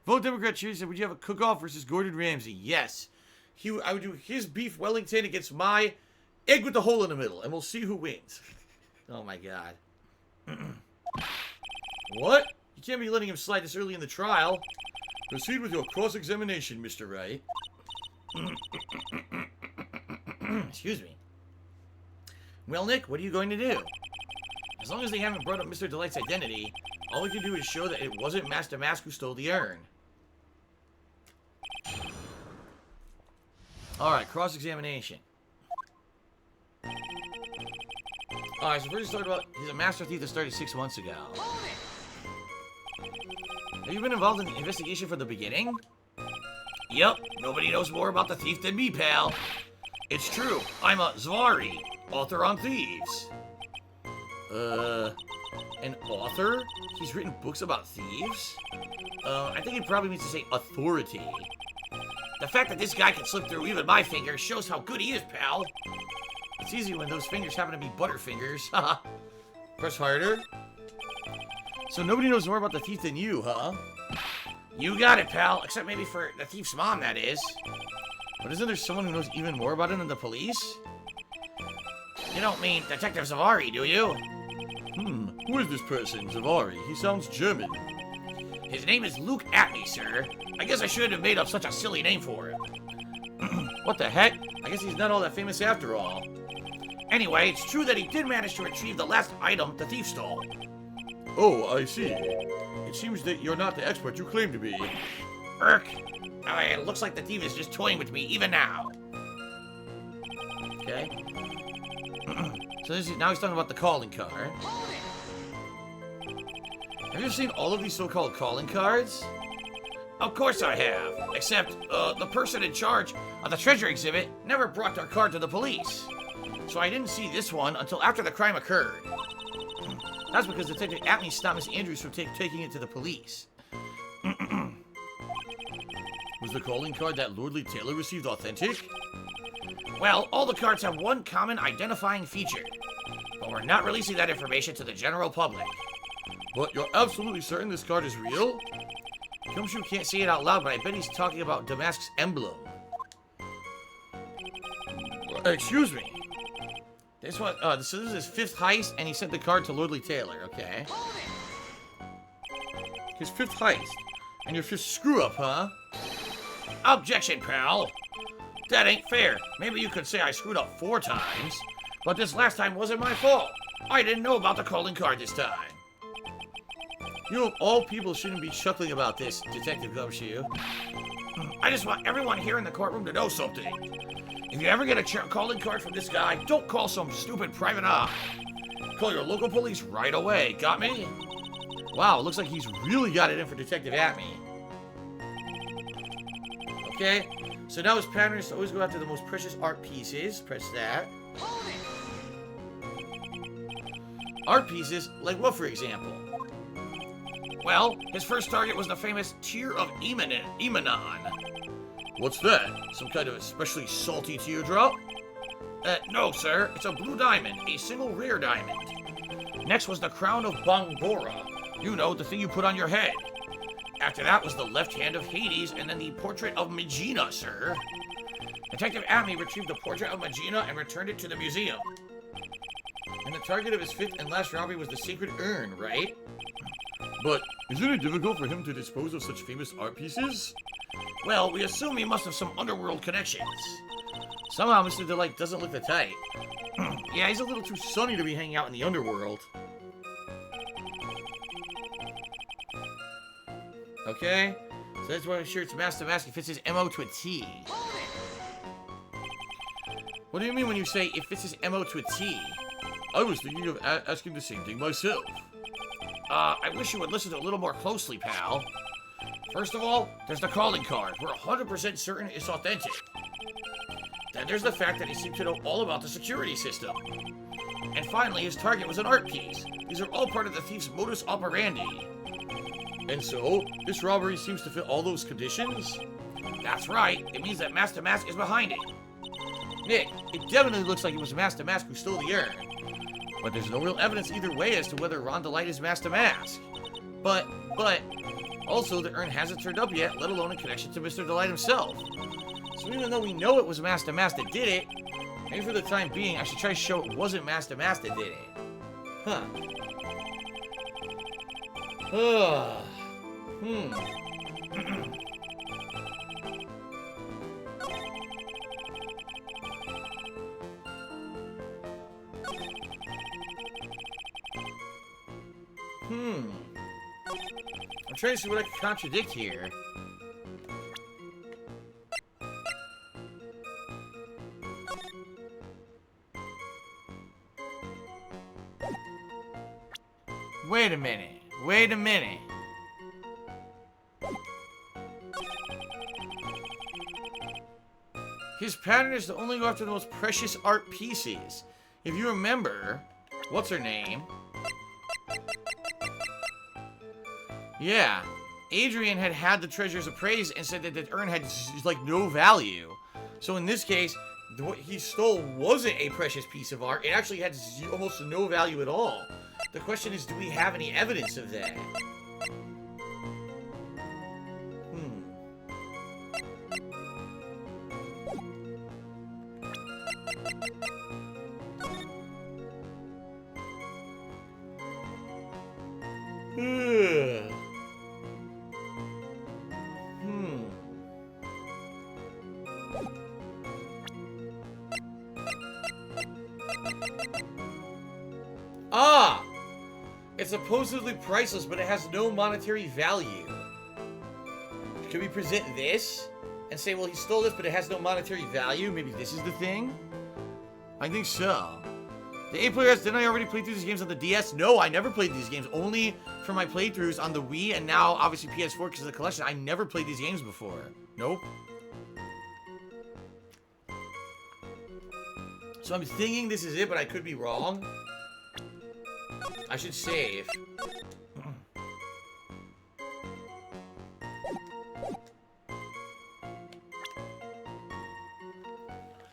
Vote Democrat Cheers said, would you have a cook-off versus Gordon Ramsay? Yes. I would do his beef Wellington against my egg with the hole in the middle, and we'll see who wins. Oh my god. What? You can't be letting him slide this early in the trial. Proceed with your cross-examination, Mr. Wright. Excuse me. Well, Nick, what are you going to do? As long as they haven't brought up Mr. Delight's identity, all we can do is show that it wasn't Master Mask who stole the urn. Alright, cross-examination. Alright, so first talk about, he's a master thief that started 6 months ago. Have you been involved in the investigation from the beginning? Yep, nobody knows more about the thief than me, pal. It's true, I'm a Zvari, author on thieves. An author? He's written books about thieves? I think he probably means to say authority. The fact that this guy can slip through even my fingers shows how good he is, pal. It's easy when those fingers happen to be butterfingers. Haha. Press harder. So nobody knows more about the thief than you, huh? You got it, pal. Except maybe for the thief's mom, that is. But isn't there someone who knows even more about him than the police? You don't mean Detective Zavari, do you? Who is this person, Zavari? He sounds German. His name is Luke Atney, sir. I guess I shouldn't have made up such a silly name for him. What the heck? I guess he's not all that famous after all. Anyway, it's true that he did manage to retrieve the last item the thief stole. Oh, I see. It seems that you're not the expert you claim to be. Irk. It looks like the thief is just toying with me even now. Okay. So now he's talking about the calling card. Have you ever seen all of these so-called calling cards? Of course I have. Except, the person in charge of the treasure exhibit never brought their card to the police. So I didn't see this one until after the crime occurred. That's because Detective Atney stopped Miss Andrews from taking it to the police. Was the calling card that Lordly Taylor received authentic? Well, all the cards have one common identifying feature. But we're not releasing that information to the general public. But you're absolutely certain this card is real? Gumshoe can't say it out loud, but I bet he's talking about Damask's emblem. Excuse me. This one, so this is his 5th heist, and he sent the card to Lordly Taylor, okay. His 5th heist. And your 5th screw-up, huh? Objection, pal. That ain't fair. Maybe you could say I screwed up 4 times, but this last time wasn't my fault. I didn't know about the calling card this time. You know, all people shouldn't be chuckling about this, Detective Gumshoe. I just want everyone here in the courtroom to know something. If you ever get a calling card from this guy, don't call some stupid private eye. Call your local police right away, got me? Wow, it looks like he's really got it in for Detective Atme. Okay, so now his pattern is to always go after the most precious art pieces. Press that. Art pieces? Like what, for example? Well, his first target was the famous Tear of Emanon. What's that? Some kind of especially salty teardrop? No, sir. It's a blue diamond, a single rare diamond. Next was the Crown of Bangora. You know, the thing you put on your head. After that was the left hand of Hades, and then the portrait of Megina, sir. Detective Atme retrieved the portrait of Megina and returned it to the museum. And the target of his fifth and last robbery was the sacred urn, right? But isn't it difficult for him to dispose of such famous art pieces? Well, we assume he must have some underworld connections. Somehow Mr. Delight doesn't look that tight. Yeah, he's a little too sunny to be hanging out in the underworld. Okay, so that's why I'm sure it's Master Mask. It fits his MO to a T. What do you mean when you say it fits his MO to a T? I was thinking of asking the same thing myself. I wish you would listen to a little more closely, pal. First of all, there's the calling card. We're 100% certain it's authentic. Then there's the fact that he seemed to know all about the security system. And finally, his target was an art piece. These are all part of the thief's modus operandi. And so, this robbery seems to fit all those conditions? That's right. It means that Master Mask is behind it. Nick, it definitely looks like it was Master Mask who stole the urn. But there's no real evidence either way as to whether Ron Delight is Master Mask. But, also the urn hasn't turned up yet, let alone in connection to Mr. Delight himself. So even though we know it was Master Mask that did it, maybe for the time being, I should try to show it wasn't Master Mask that did it. Huh. I'm trying to see what I can contradict here. Wait a minute. His pattern is to only go after the most precious art pieces. If you remember, what's her name? Yeah, Adrian had the treasures appraised and said that the urn had, like, no value. So in this case, what he stole wasn't a precious piece of art. It actually had almost no value at all. The question is, do we have any evidence of that? Ah! It's supposedly priceless, but it has no monetary value. Could we present this? And say, well, he stole this, but it has no monetary value? Maybe this is the thing? I think so. The 8 players, didn't I already play through these games on the DS? No, I never played these games. Only for my playthroughs on the Wii, and now, obviously, PS4 because of the collection. I never played these games before. Nope. So I'm thinking this is it, but I could be wrong. I should save.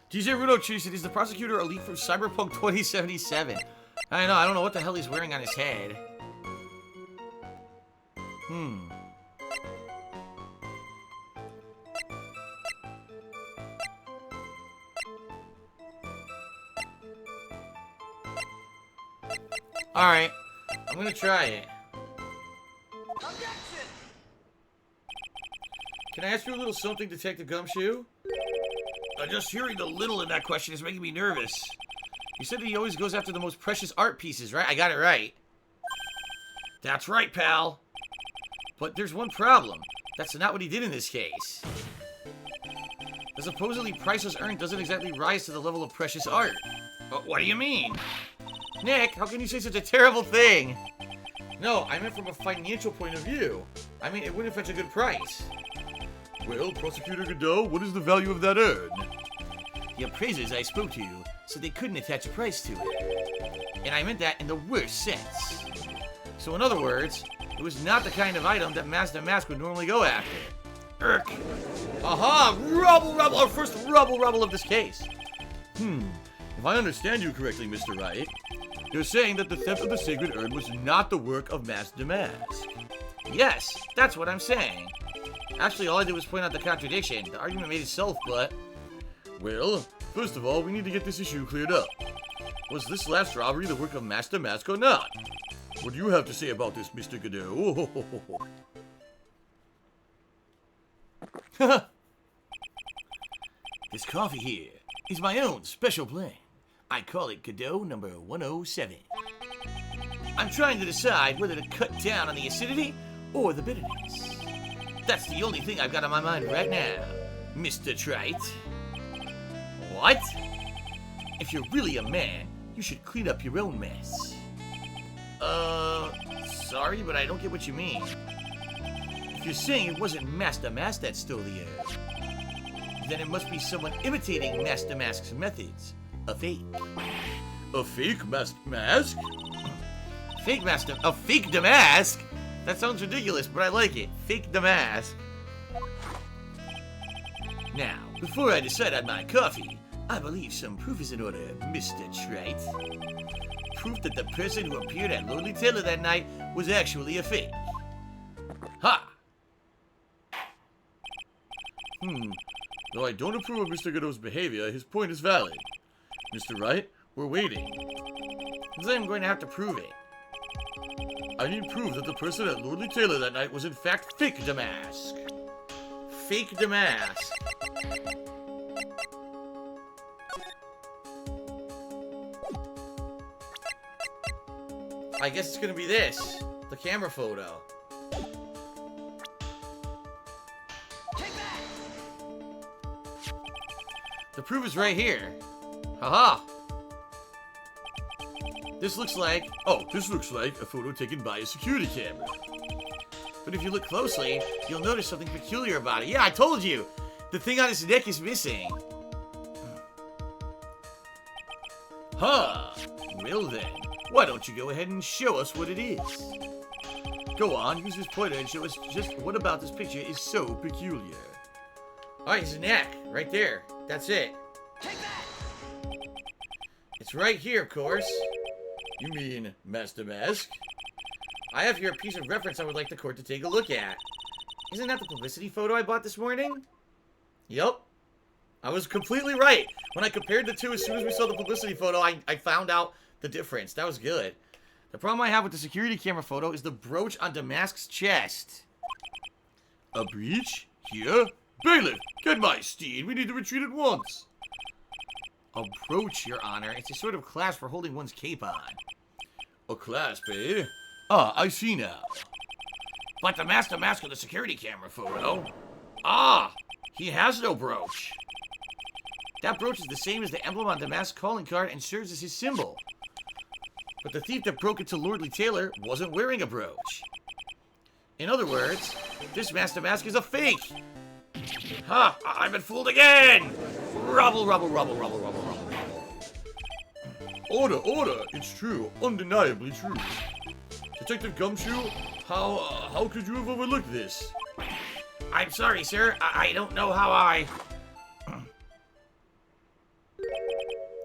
DJ Rudo Chusett is the prosecutor elite from Cyberpunk 2077. I know, I don't know what the hell he's wearing on his head. Alright, I'm gonna try it. Can I ask you a little something, Detective Gumshoe? Just hearing the little in that question is making me nervous. You said that he always goes after the most precious art pieces, right? I got it right. That's right, pal. But there's one problem. That's not what he did in this case. The supposedly priceless urn doesn't exactly rise to the level of precious art. What do you mean? Nick, how can you say such a terrible thing? No, I meant from a financial point of view. I mean, it wouldn't fetch a good price. Well, Prosecutor Godot, what is the value of that urn? The appraisers I spoke to said they couldn't attach a price to it. And I meant that in the worst sense. So in other words, it was not the kind of item that Master Mask would normally go after. Irk. Aha! Rubble! Our first rubble of this case. If I understand you correctly, Mr. Wright, you're saying that the theft of the sacred urn was not the work of Master Mask. Yes, that's what I'm saying. Actually, all I did was point out the contradiction. The argument made itself, but... Well, first of all, we need to get this issue cleared up. Was this last robbery the work of Master Mask or not? What do you have to say about this, Mr. Godot? This coffee here is my own special blend. I call it Godot number 107. I'm trying to decide whether to cut down on the acidity or the bitterness. That's the only thing I've got on my mind right now, Mr. Trite. What? If you're really a man, you should clean up your own mess. Sorry, but I don't get what you mean. If you're saying it wasn't Master Mask that stole the urn, then it must be someone imitating Master Mask's methods. A fake. A fake mask? Fake Master... A fake Damask? That sounds ridiculous, but I like it. Fake Damask. Now, before I decide on my coffee, I believe some proof is in order, Mr. Trite. Proof that the person who appeared at Lordly Taylor that night was actually a fake. Ha! Though I don't approve of Mr. Godot's behavior, his point is valid. Mr. Wright, we're waiting. Then I'm going to have to prove it. I need proof that the person at Lordly Taylor that night was in fact fake Damask. Fake Damask. I guess it's gonna be this. The camera photo. The proof is right here. Haha. This looks like a photo taken by a security camera. But if you look closely, you'll notice something peculiar about it. Yeah, I told you! The thing on his neck is missing. Huh. Well then, why don't you go ahead and show us what it is? Go on, use this pointer and show us just what about this picture is so peculiar. Alright, his neck, right there. That's it. It's right here, of course. You mean Master Mask? I have here a piece of reference I would like the court to take a look at. Isn't that the publicity photo I bought this morning? Yup. I was completely right. When I compared the two, as soon as we saw the publicity photo, I found out the difference. That was good. The problem I have with the security camera photo is the brooch on Damask's chest. A breach? Here? Bailiff, get my steed. We need to retreat at once. A brooch, Your Honor. It's a sort of clasp for holding one's cape on. A clasp, eh? Ah, I see now. But the Master Mask of the security camera photo... Ah! He has no brooch. That brooch is the same as the emblem on Damask's calling card and serves as his symbol. But the thief that broke into Lordly Taylor wasn't wearing a brooch. In other words, this Master Mask is a fake. Ha! I've been fooled again! Rubble. Order! It's true. Undeniably true. Detective Gumshoe, how could you have overlooked this? I'm sorry, sir. I don't know how I...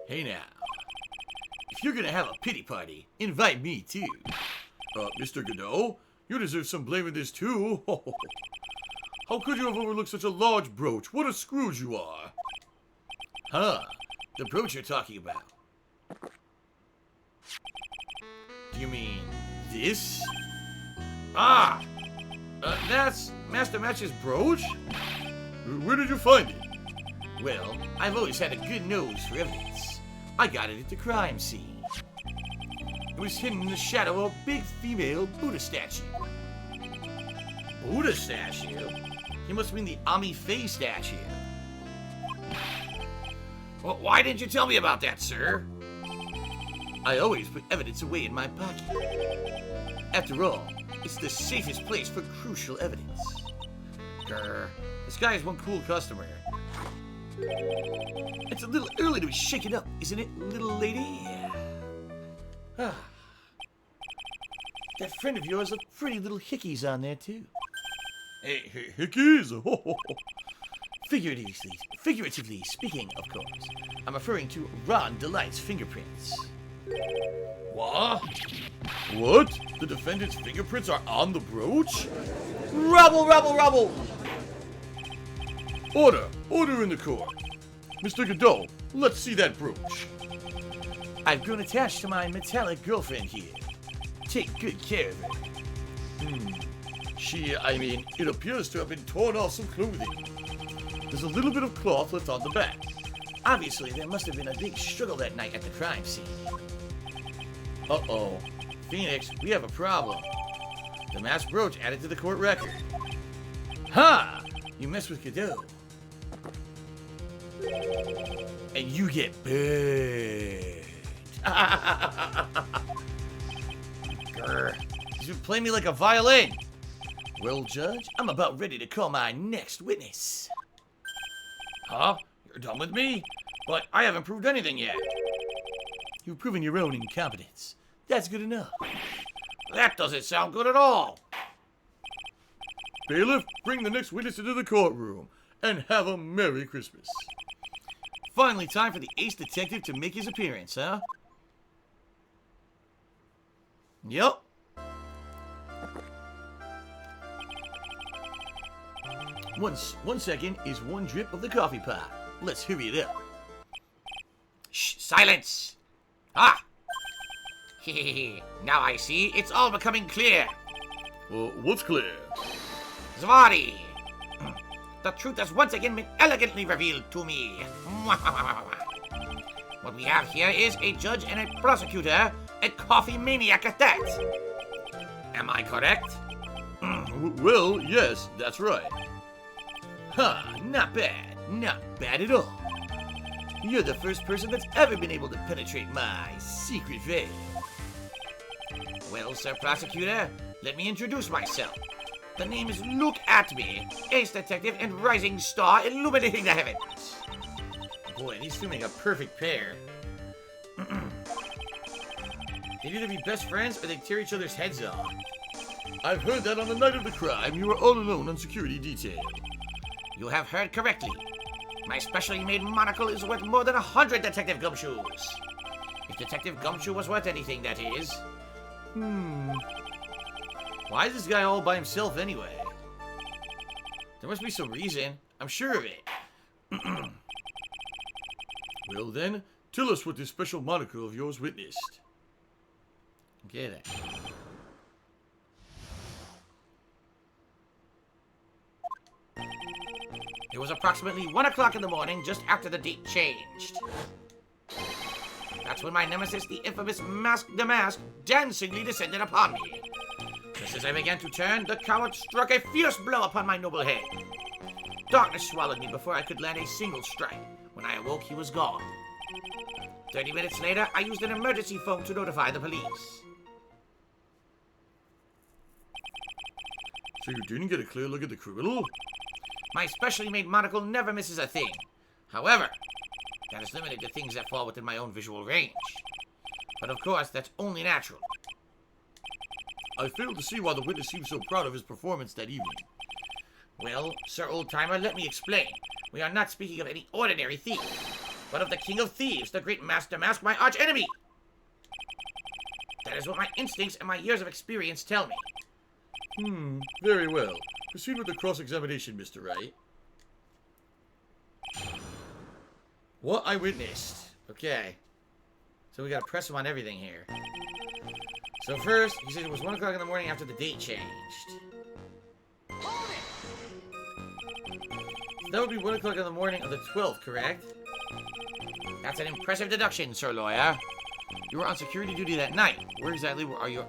Hey now. If you're gonna have a pity party, invite me too. Mr. Godot, you deserve some blame in this too. How could you have overlooked such a large brooch? What a Scrooge you are. Huh. The brooch you're talking about. Do you mean this? Ah! That's Master Match's brooch? Where did you find it? Well, I've always had a good nose for evidence. I got it at the crime scene. It was hidden in the shadow of a big female Buddha statue. Buddha statue? He must mean the Ami Faye statue. Well, why didn't you tell me about that, sir? I always put evidence away in my pocket. After all, it's the safest place for crucial evidence. Grr, this guy is one cool customer. It's a little early to be shaken up, isn't it, little lady? Ah. That friend of yours looked pretty little hickeys on there, too. Hey, hickeys? Figuratively speaking, of course. I'm referring to Ron Delight's fingerprints. What? What? The defendant's fingerprints are on the brooch? Rubble, rubble, rubble! Order! Order in the court! Mr. Godot, let's see that brooch. I've grown attached to my metallic girlfriend here. Take good care of her. It appears to have been torn off some clothing. There's a little bit of cloth left on the back. Obviously, there must have been a big struggle that night at the crime scene. Uh-oh. Phoenix, we have a problem. The masked brooch added to the court record. Ha! You mess with Godot. And you get burned. Grr. He's been playing me like a violin. Well, Judge, I'm about ready to call my next witness. Huh? You're done with me? But I haven't proved anything yet. You've proven your own incompetence. That's good enough. That doesn't sound good at all. Bailiff, bring the next witness into the courtroom and have a Merry Christmas. Finally time for the ace detective to make his appearance, huh? Yup. One second is one drip of the coffee pot. Let's hurry it up. Shh, silence! Ah! Now I see, it's all becoming clear. What's clear? Zvari! The truth has once again been elegantly revealed to me. What we have here is a judge and a prosecutor, a coffee maniac at that. Am I correct? Well, yes, that's right. Huh, not bad. Not bad at all. You're the first person that's ever been able to penetrate my secret veil. Well, Sir Prosecutor, let me introduce myself. The name is Look At Me, ace detective and rising star illuminating the heavens. Boy, these two make a perfect pair. They'd either be best friends or they'd tear each other's heads off. I've heard that on the night of the crime, you were all alone on security detail. You have heard correctly. My specially made monocle is worth more than 100 Detective Gumshoes. If Detective Gumshoe was worth anything, that is. Why is this guy all by himself anyway? There must be some reason. I'm sure of it. Well then, tell us what this special monocle of yours witnessed. Get it. It was approximately 1 o'clock in the morning, just after the date changed. That's when my nemesis, the infamous Mask the Mask, dancingly descended upon me. Just as I began to turn, the coward struck a fierce blow upon my noble head. Darkness swallowed me before I could land a single strike. When I awoke, he was gone. 30 minutes later, I used an emergency phone to notify the police. So you didn't get a clear look at the criminal? My specially made monocle never misses a thing. However, that is limited to things that fall within my own visual range. But of course, that's only natural. I fail to see why the witness seems so proud of his performance that evening. Well, Sir Old-Timer, let me explain. We are not speaking of any ordinary thief, but of the King of Thieves, the great Master Mask, my arch-enemy. That is what my instincts and my years of experience tell me. Very well. Proceed with the cross-examination, Mr. Wright. What I witnessed. Okay. So we gotta press him on everything here. So first, he said it was 1 o'clock in the morning after the date changed. That would be 1 o'clock in the morning of the 12th, correct? That's an impressive deduction, Sir Lawyer. You were on security duty that night. Where exactly were you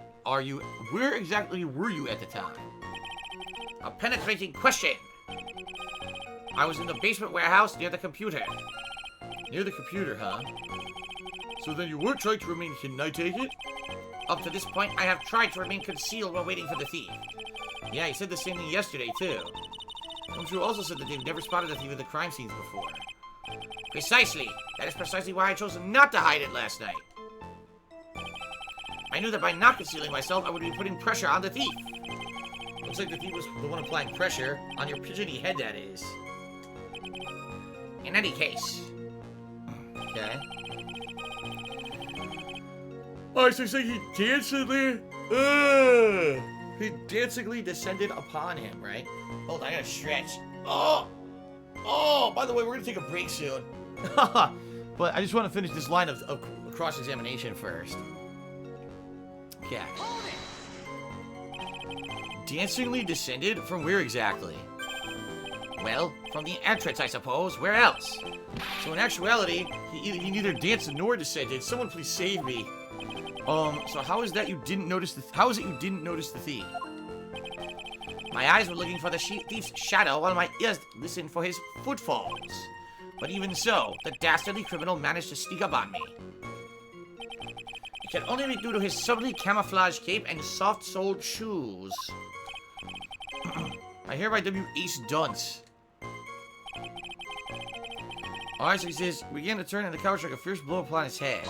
at the time? A penetrating question. I was in the basement warehouse near the computer. Near the computer, huh? So then you weren't trying to remain hidden, I take it? Up to this point, I have tried to remain concealed while waiting for the thief. Yeah, he said the same thing yesterday, too. Gumshoe also said that they've never spotted a thief at the crime scenes before. Precisely. That is precisely why I chose not to hide it last night. I knew that by not concealing myself, I would be putting pressure on the thief. Looks like the thief was the one applying pressure on your pigeony head, that is. In any case. Okay. Oh, so he dancingly... He dancingly descended upon him, right? Hold on, I gotta stretch. Oh! Oh, by the way, we're gonna take a break soon. But I just want to finish this line of cross-examination first. Okay. Dancingly descended? From where exactly? Well, from the entrance, I suppose. Where else? So in actuality, he neither danced nor descended. Someone please save me. So how is that you didn't notice how is it you didn't notice the thief? My eyes were looking for the thief's shadow while my ears listened for his footfalls. But even so, the dastardly criminal managed to sneak up on me. It can only be due to his subtly camouflaged cape and soft-soled shoes. I hereby W. Ace Dunce. Alright, so he says, we began to turn and the couch like a fierce blow upon his head.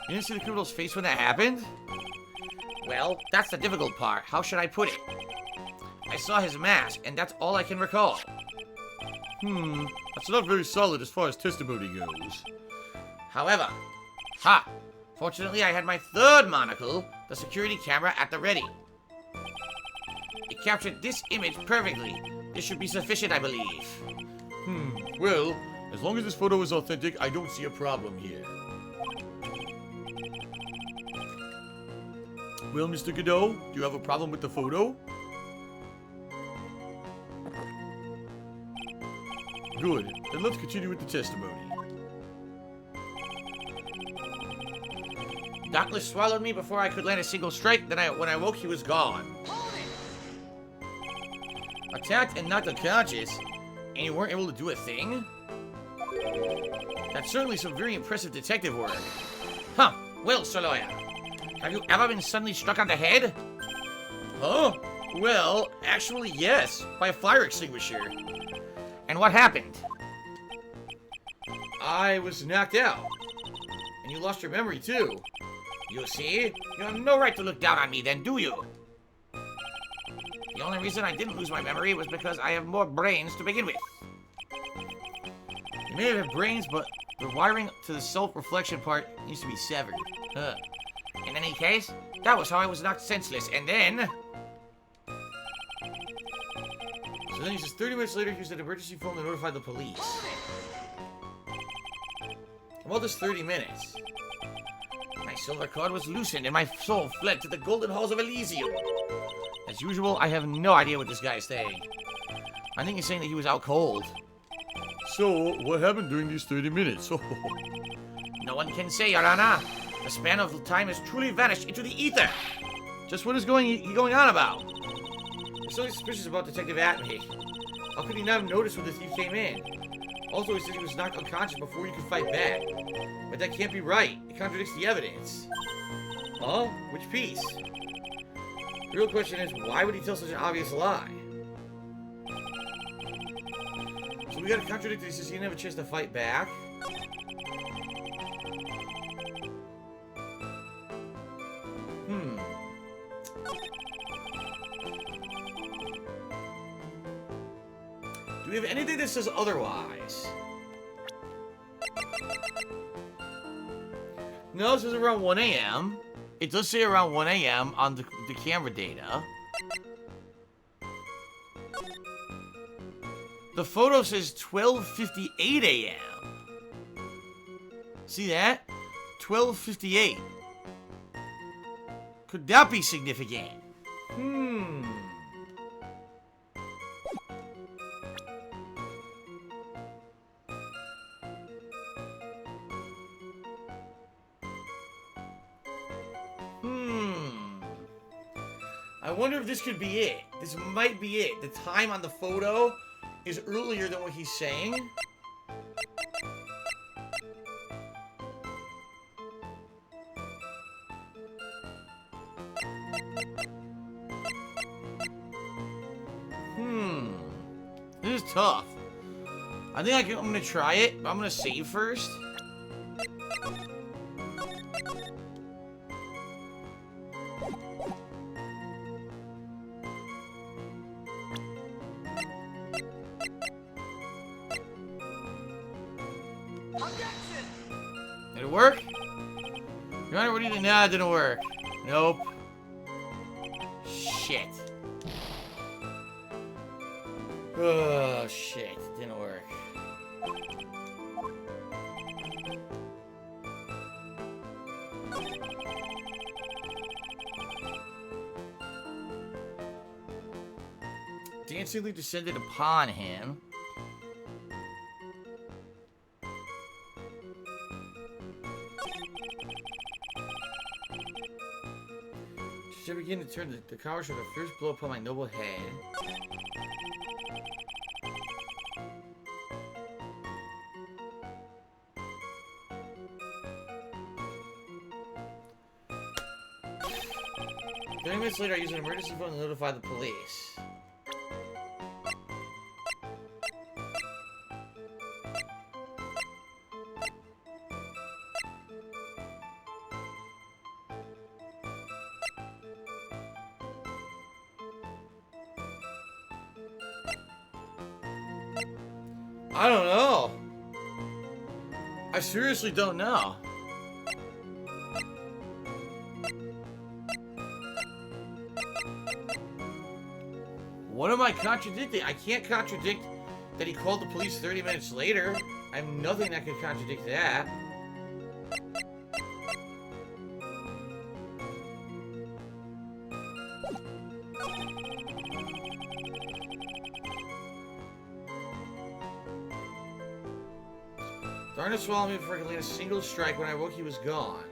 You didn't see the criminal's face when that happened? Well, that's the difficult part. How should I put it? I saw his mask, and that's all I can recall. That's not very solid as far as testimony goes. However, ha! Fortunately, I had my third monocle, the security camera, at the ready. It captured this image perfectly. This should be sufficient, I believe. Well, as long as this photo is authentic, I don't see a problem here. Well, Mr. Godot, do you have a problem with the photo? Good. Then let's continue with the testimony. Doubtless swallowed me before I could land a single strike. Then when I woke, he was gone. Attacked and knocked unconscious, and you weren't able to do a thing? That's certainly some very impressive detective work. Huh. Well, Sir Lawyer, have you ever been suddenly struck on the head? Huh? Well, actually, yes. By a fire extinguisher. And what happened? I was knocked out. And you lost your memory, too. You see? You have no right to look down on me then, do you? The only reason I didn't lose my memory was because I have more brains to begin with. You may have had brains, but the wiring to the self-reflection part needs to be severed. Huh. In any case, that was how I was knocked senseless, and then... So then he says 30 minutes later, he used an emergency phone to notify the police. About this 30 minutes. My silver cord was loosened, and my soul fled to the golden halls of Elysium. As usual, I have no idea what this guy is saying. I think he's saying that he was out cold. So, what happened during these 30 minutes? No one can say, Your Honor. The span of time has truly vanished into the ether. Just what is he going on about? I'm so suspicious about Detective Atme. How could he not have noticed when the thief came in? Also, he said he was knocked unconscious before he could fight back. But that can't be right. It contradicts the evidence. Huh? Which piece? The real question is, why would he tell such an obvious lie? So we gotta contradict this since he didn't have a chance to fight back. Do we have anything that says otherwise? No, it says around 1 a.m. It does say around 1 a.m. on the camera data. The photo says 12:58 a.m. See that? 12:58. Could that be significant? I wonder if this could be it. This might be it. The time on the photo is earlier than what he's saying. tough. I think I'm gonna try it, but I'm gonna save first. Did it work? Your Honor, what do you think? Nah, it didn't work. Nope. Shit. Oh, shit. Didn't work. Dancingly descended upon him. Should I begin to turn the coward should have first blow upon my noble head. Minutes later, I use an emergency phone to notify the police. I don't know. I seriously don't know. What am I contradicting? I can't contradict that he called the police 30 minutes later. I have nothing that can contradict that. Darn it, swallowed me before I could land a single strike. When I woke, he was gone.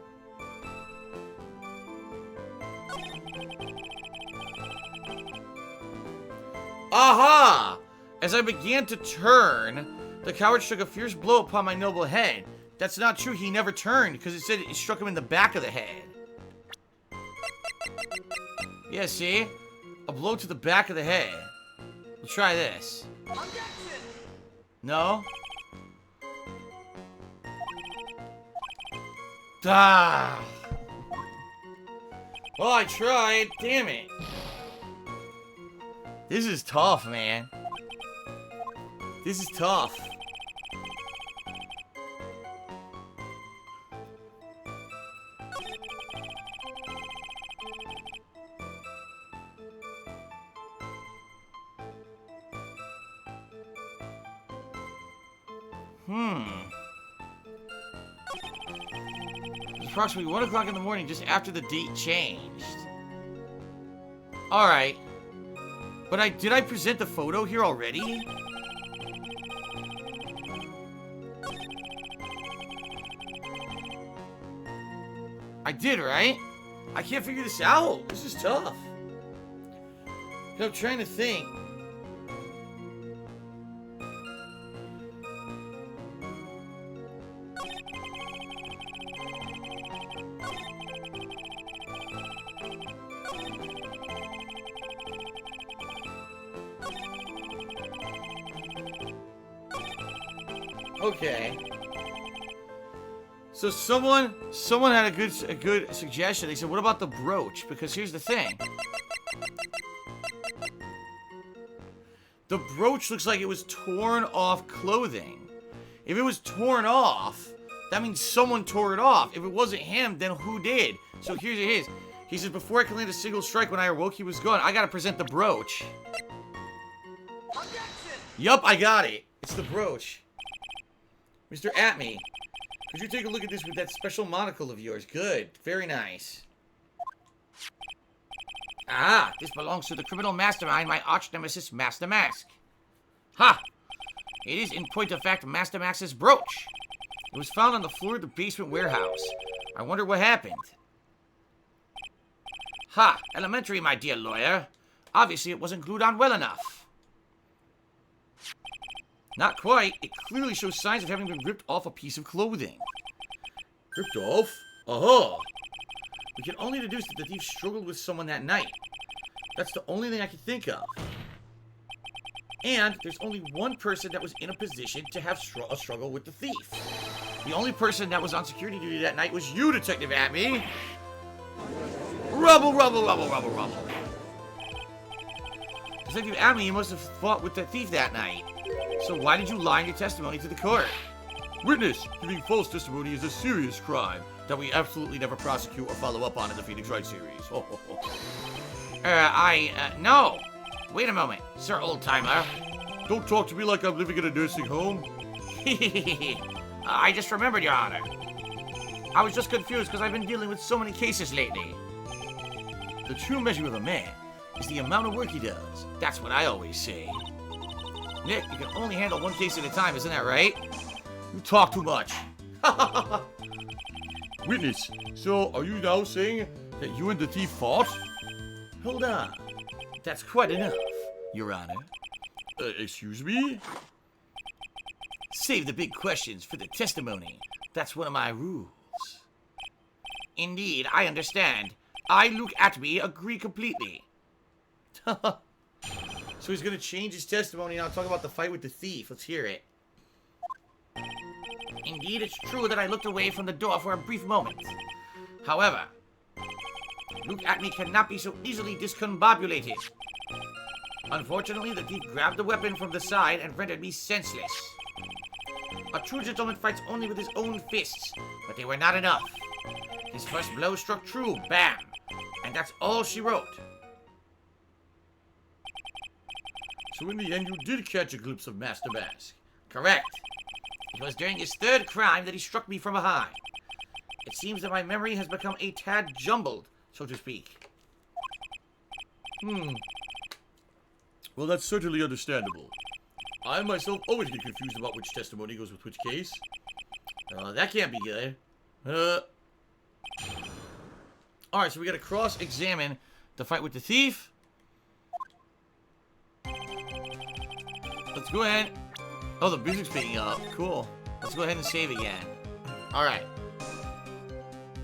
Aha! As I began to turn, the coward struck a fierce blow upon my noble head. That's not true. He never turned because it said it struck him in the back of the head. Yeah, see? A blow to the back of the head. We'll try this. No? Ah! Well, I tried. Damn it. This is tough, man. This is tough. It was approximately 1 o'clock in the morning, just after the date changed. Alright. But did I present the photo here already? I did, right? I can't figure this out. This is tough. I'm trying to think. Okay. So someone had a good suggestion. They said, "What about the brooch?" Because here's the thing. The brooch looks like it was torn off clothing. If it was torn off, that means someone tore it off. If it wasn't him, then who did? So here's it is. He says, "Before I could land a single strike, when I awoke, he was gone. I gotta present the brooch." Yup, I got it. It's the brooch. Mr. Atme, could you take a look at this with that special monocle of yours? Good. Very nice. Ah, this belongs to the criminal mastermind, my arch-nemesis, Master Mask. Ha! It is, in point of fact, Master Mask's brooch. It was found on the floor of the basement warehouse. I wonder what happened. Ha! Elementary, my dear lawyer. Obviously, it wasn't glued on well enough. Not quite. It clearly shows signs of having been ripped off a piece of clothing. Ripped off? Uh-huh. We can only deduce that the thief struggled with someone that night. That's the only thing I can think of. And there's only one person that was in a position to have a struggle with the thief. The only person that was on security duty that night was you, Detective Atme. Rubble, rubble, rubble, rubble, rubble. Detective Atme, you must have fought with the thief that night. So why did you lie in your testimony to the court? Witness, giving false testimony is a serious crime that we absolutely never prosecute or follow up on in the Phoenix Wright series. No. Wait a moment, Sir Old-Timer. Don't talk to me like I'm living in a nursing home. I just remembered, Your Honor. I was just confused because I've been dealing with so many cases lately. The true measure of a man is the amount of work he does. That's what I always say. Nick, you can only handle one case at a time, isn't that right? You talk too much. Witness, so are you now saying that you and the thief fought? Hold on. That's quite enough, Your Honor. Excuse me? Save the big questions for the testimony. That's one of my rules. Indeed, I understand. I, Luke Atme, agree completely. So he's going to change his testimony now, talk about the fight with the thief. Let's hear it. Indeed, it's true that I looked away from the door for a brief moment. However, Luke Atme cannot be so easily discombobulated. Unfortunately, the thief grabbed the weapon from the side and rendered me senseless. A true gentleman fights only with his own fists, but they were not enough. His first blow struck true, bam, and that's all she wrote. So in the end, you did catch a glimpse of Master Mask. Correct. It was during his third crime that he struck me from behind. It seems that my memory has become a tad jumbled, so to speak. Well, that's certainly understandable. I myself always get confused about which testimony goes with which case. That can't be good. Alright, so we gotta cross-examine the fight with the thief. Let's go ahead. Oh, the music's picking up. Cool. Let's go ahead and save again. Alright.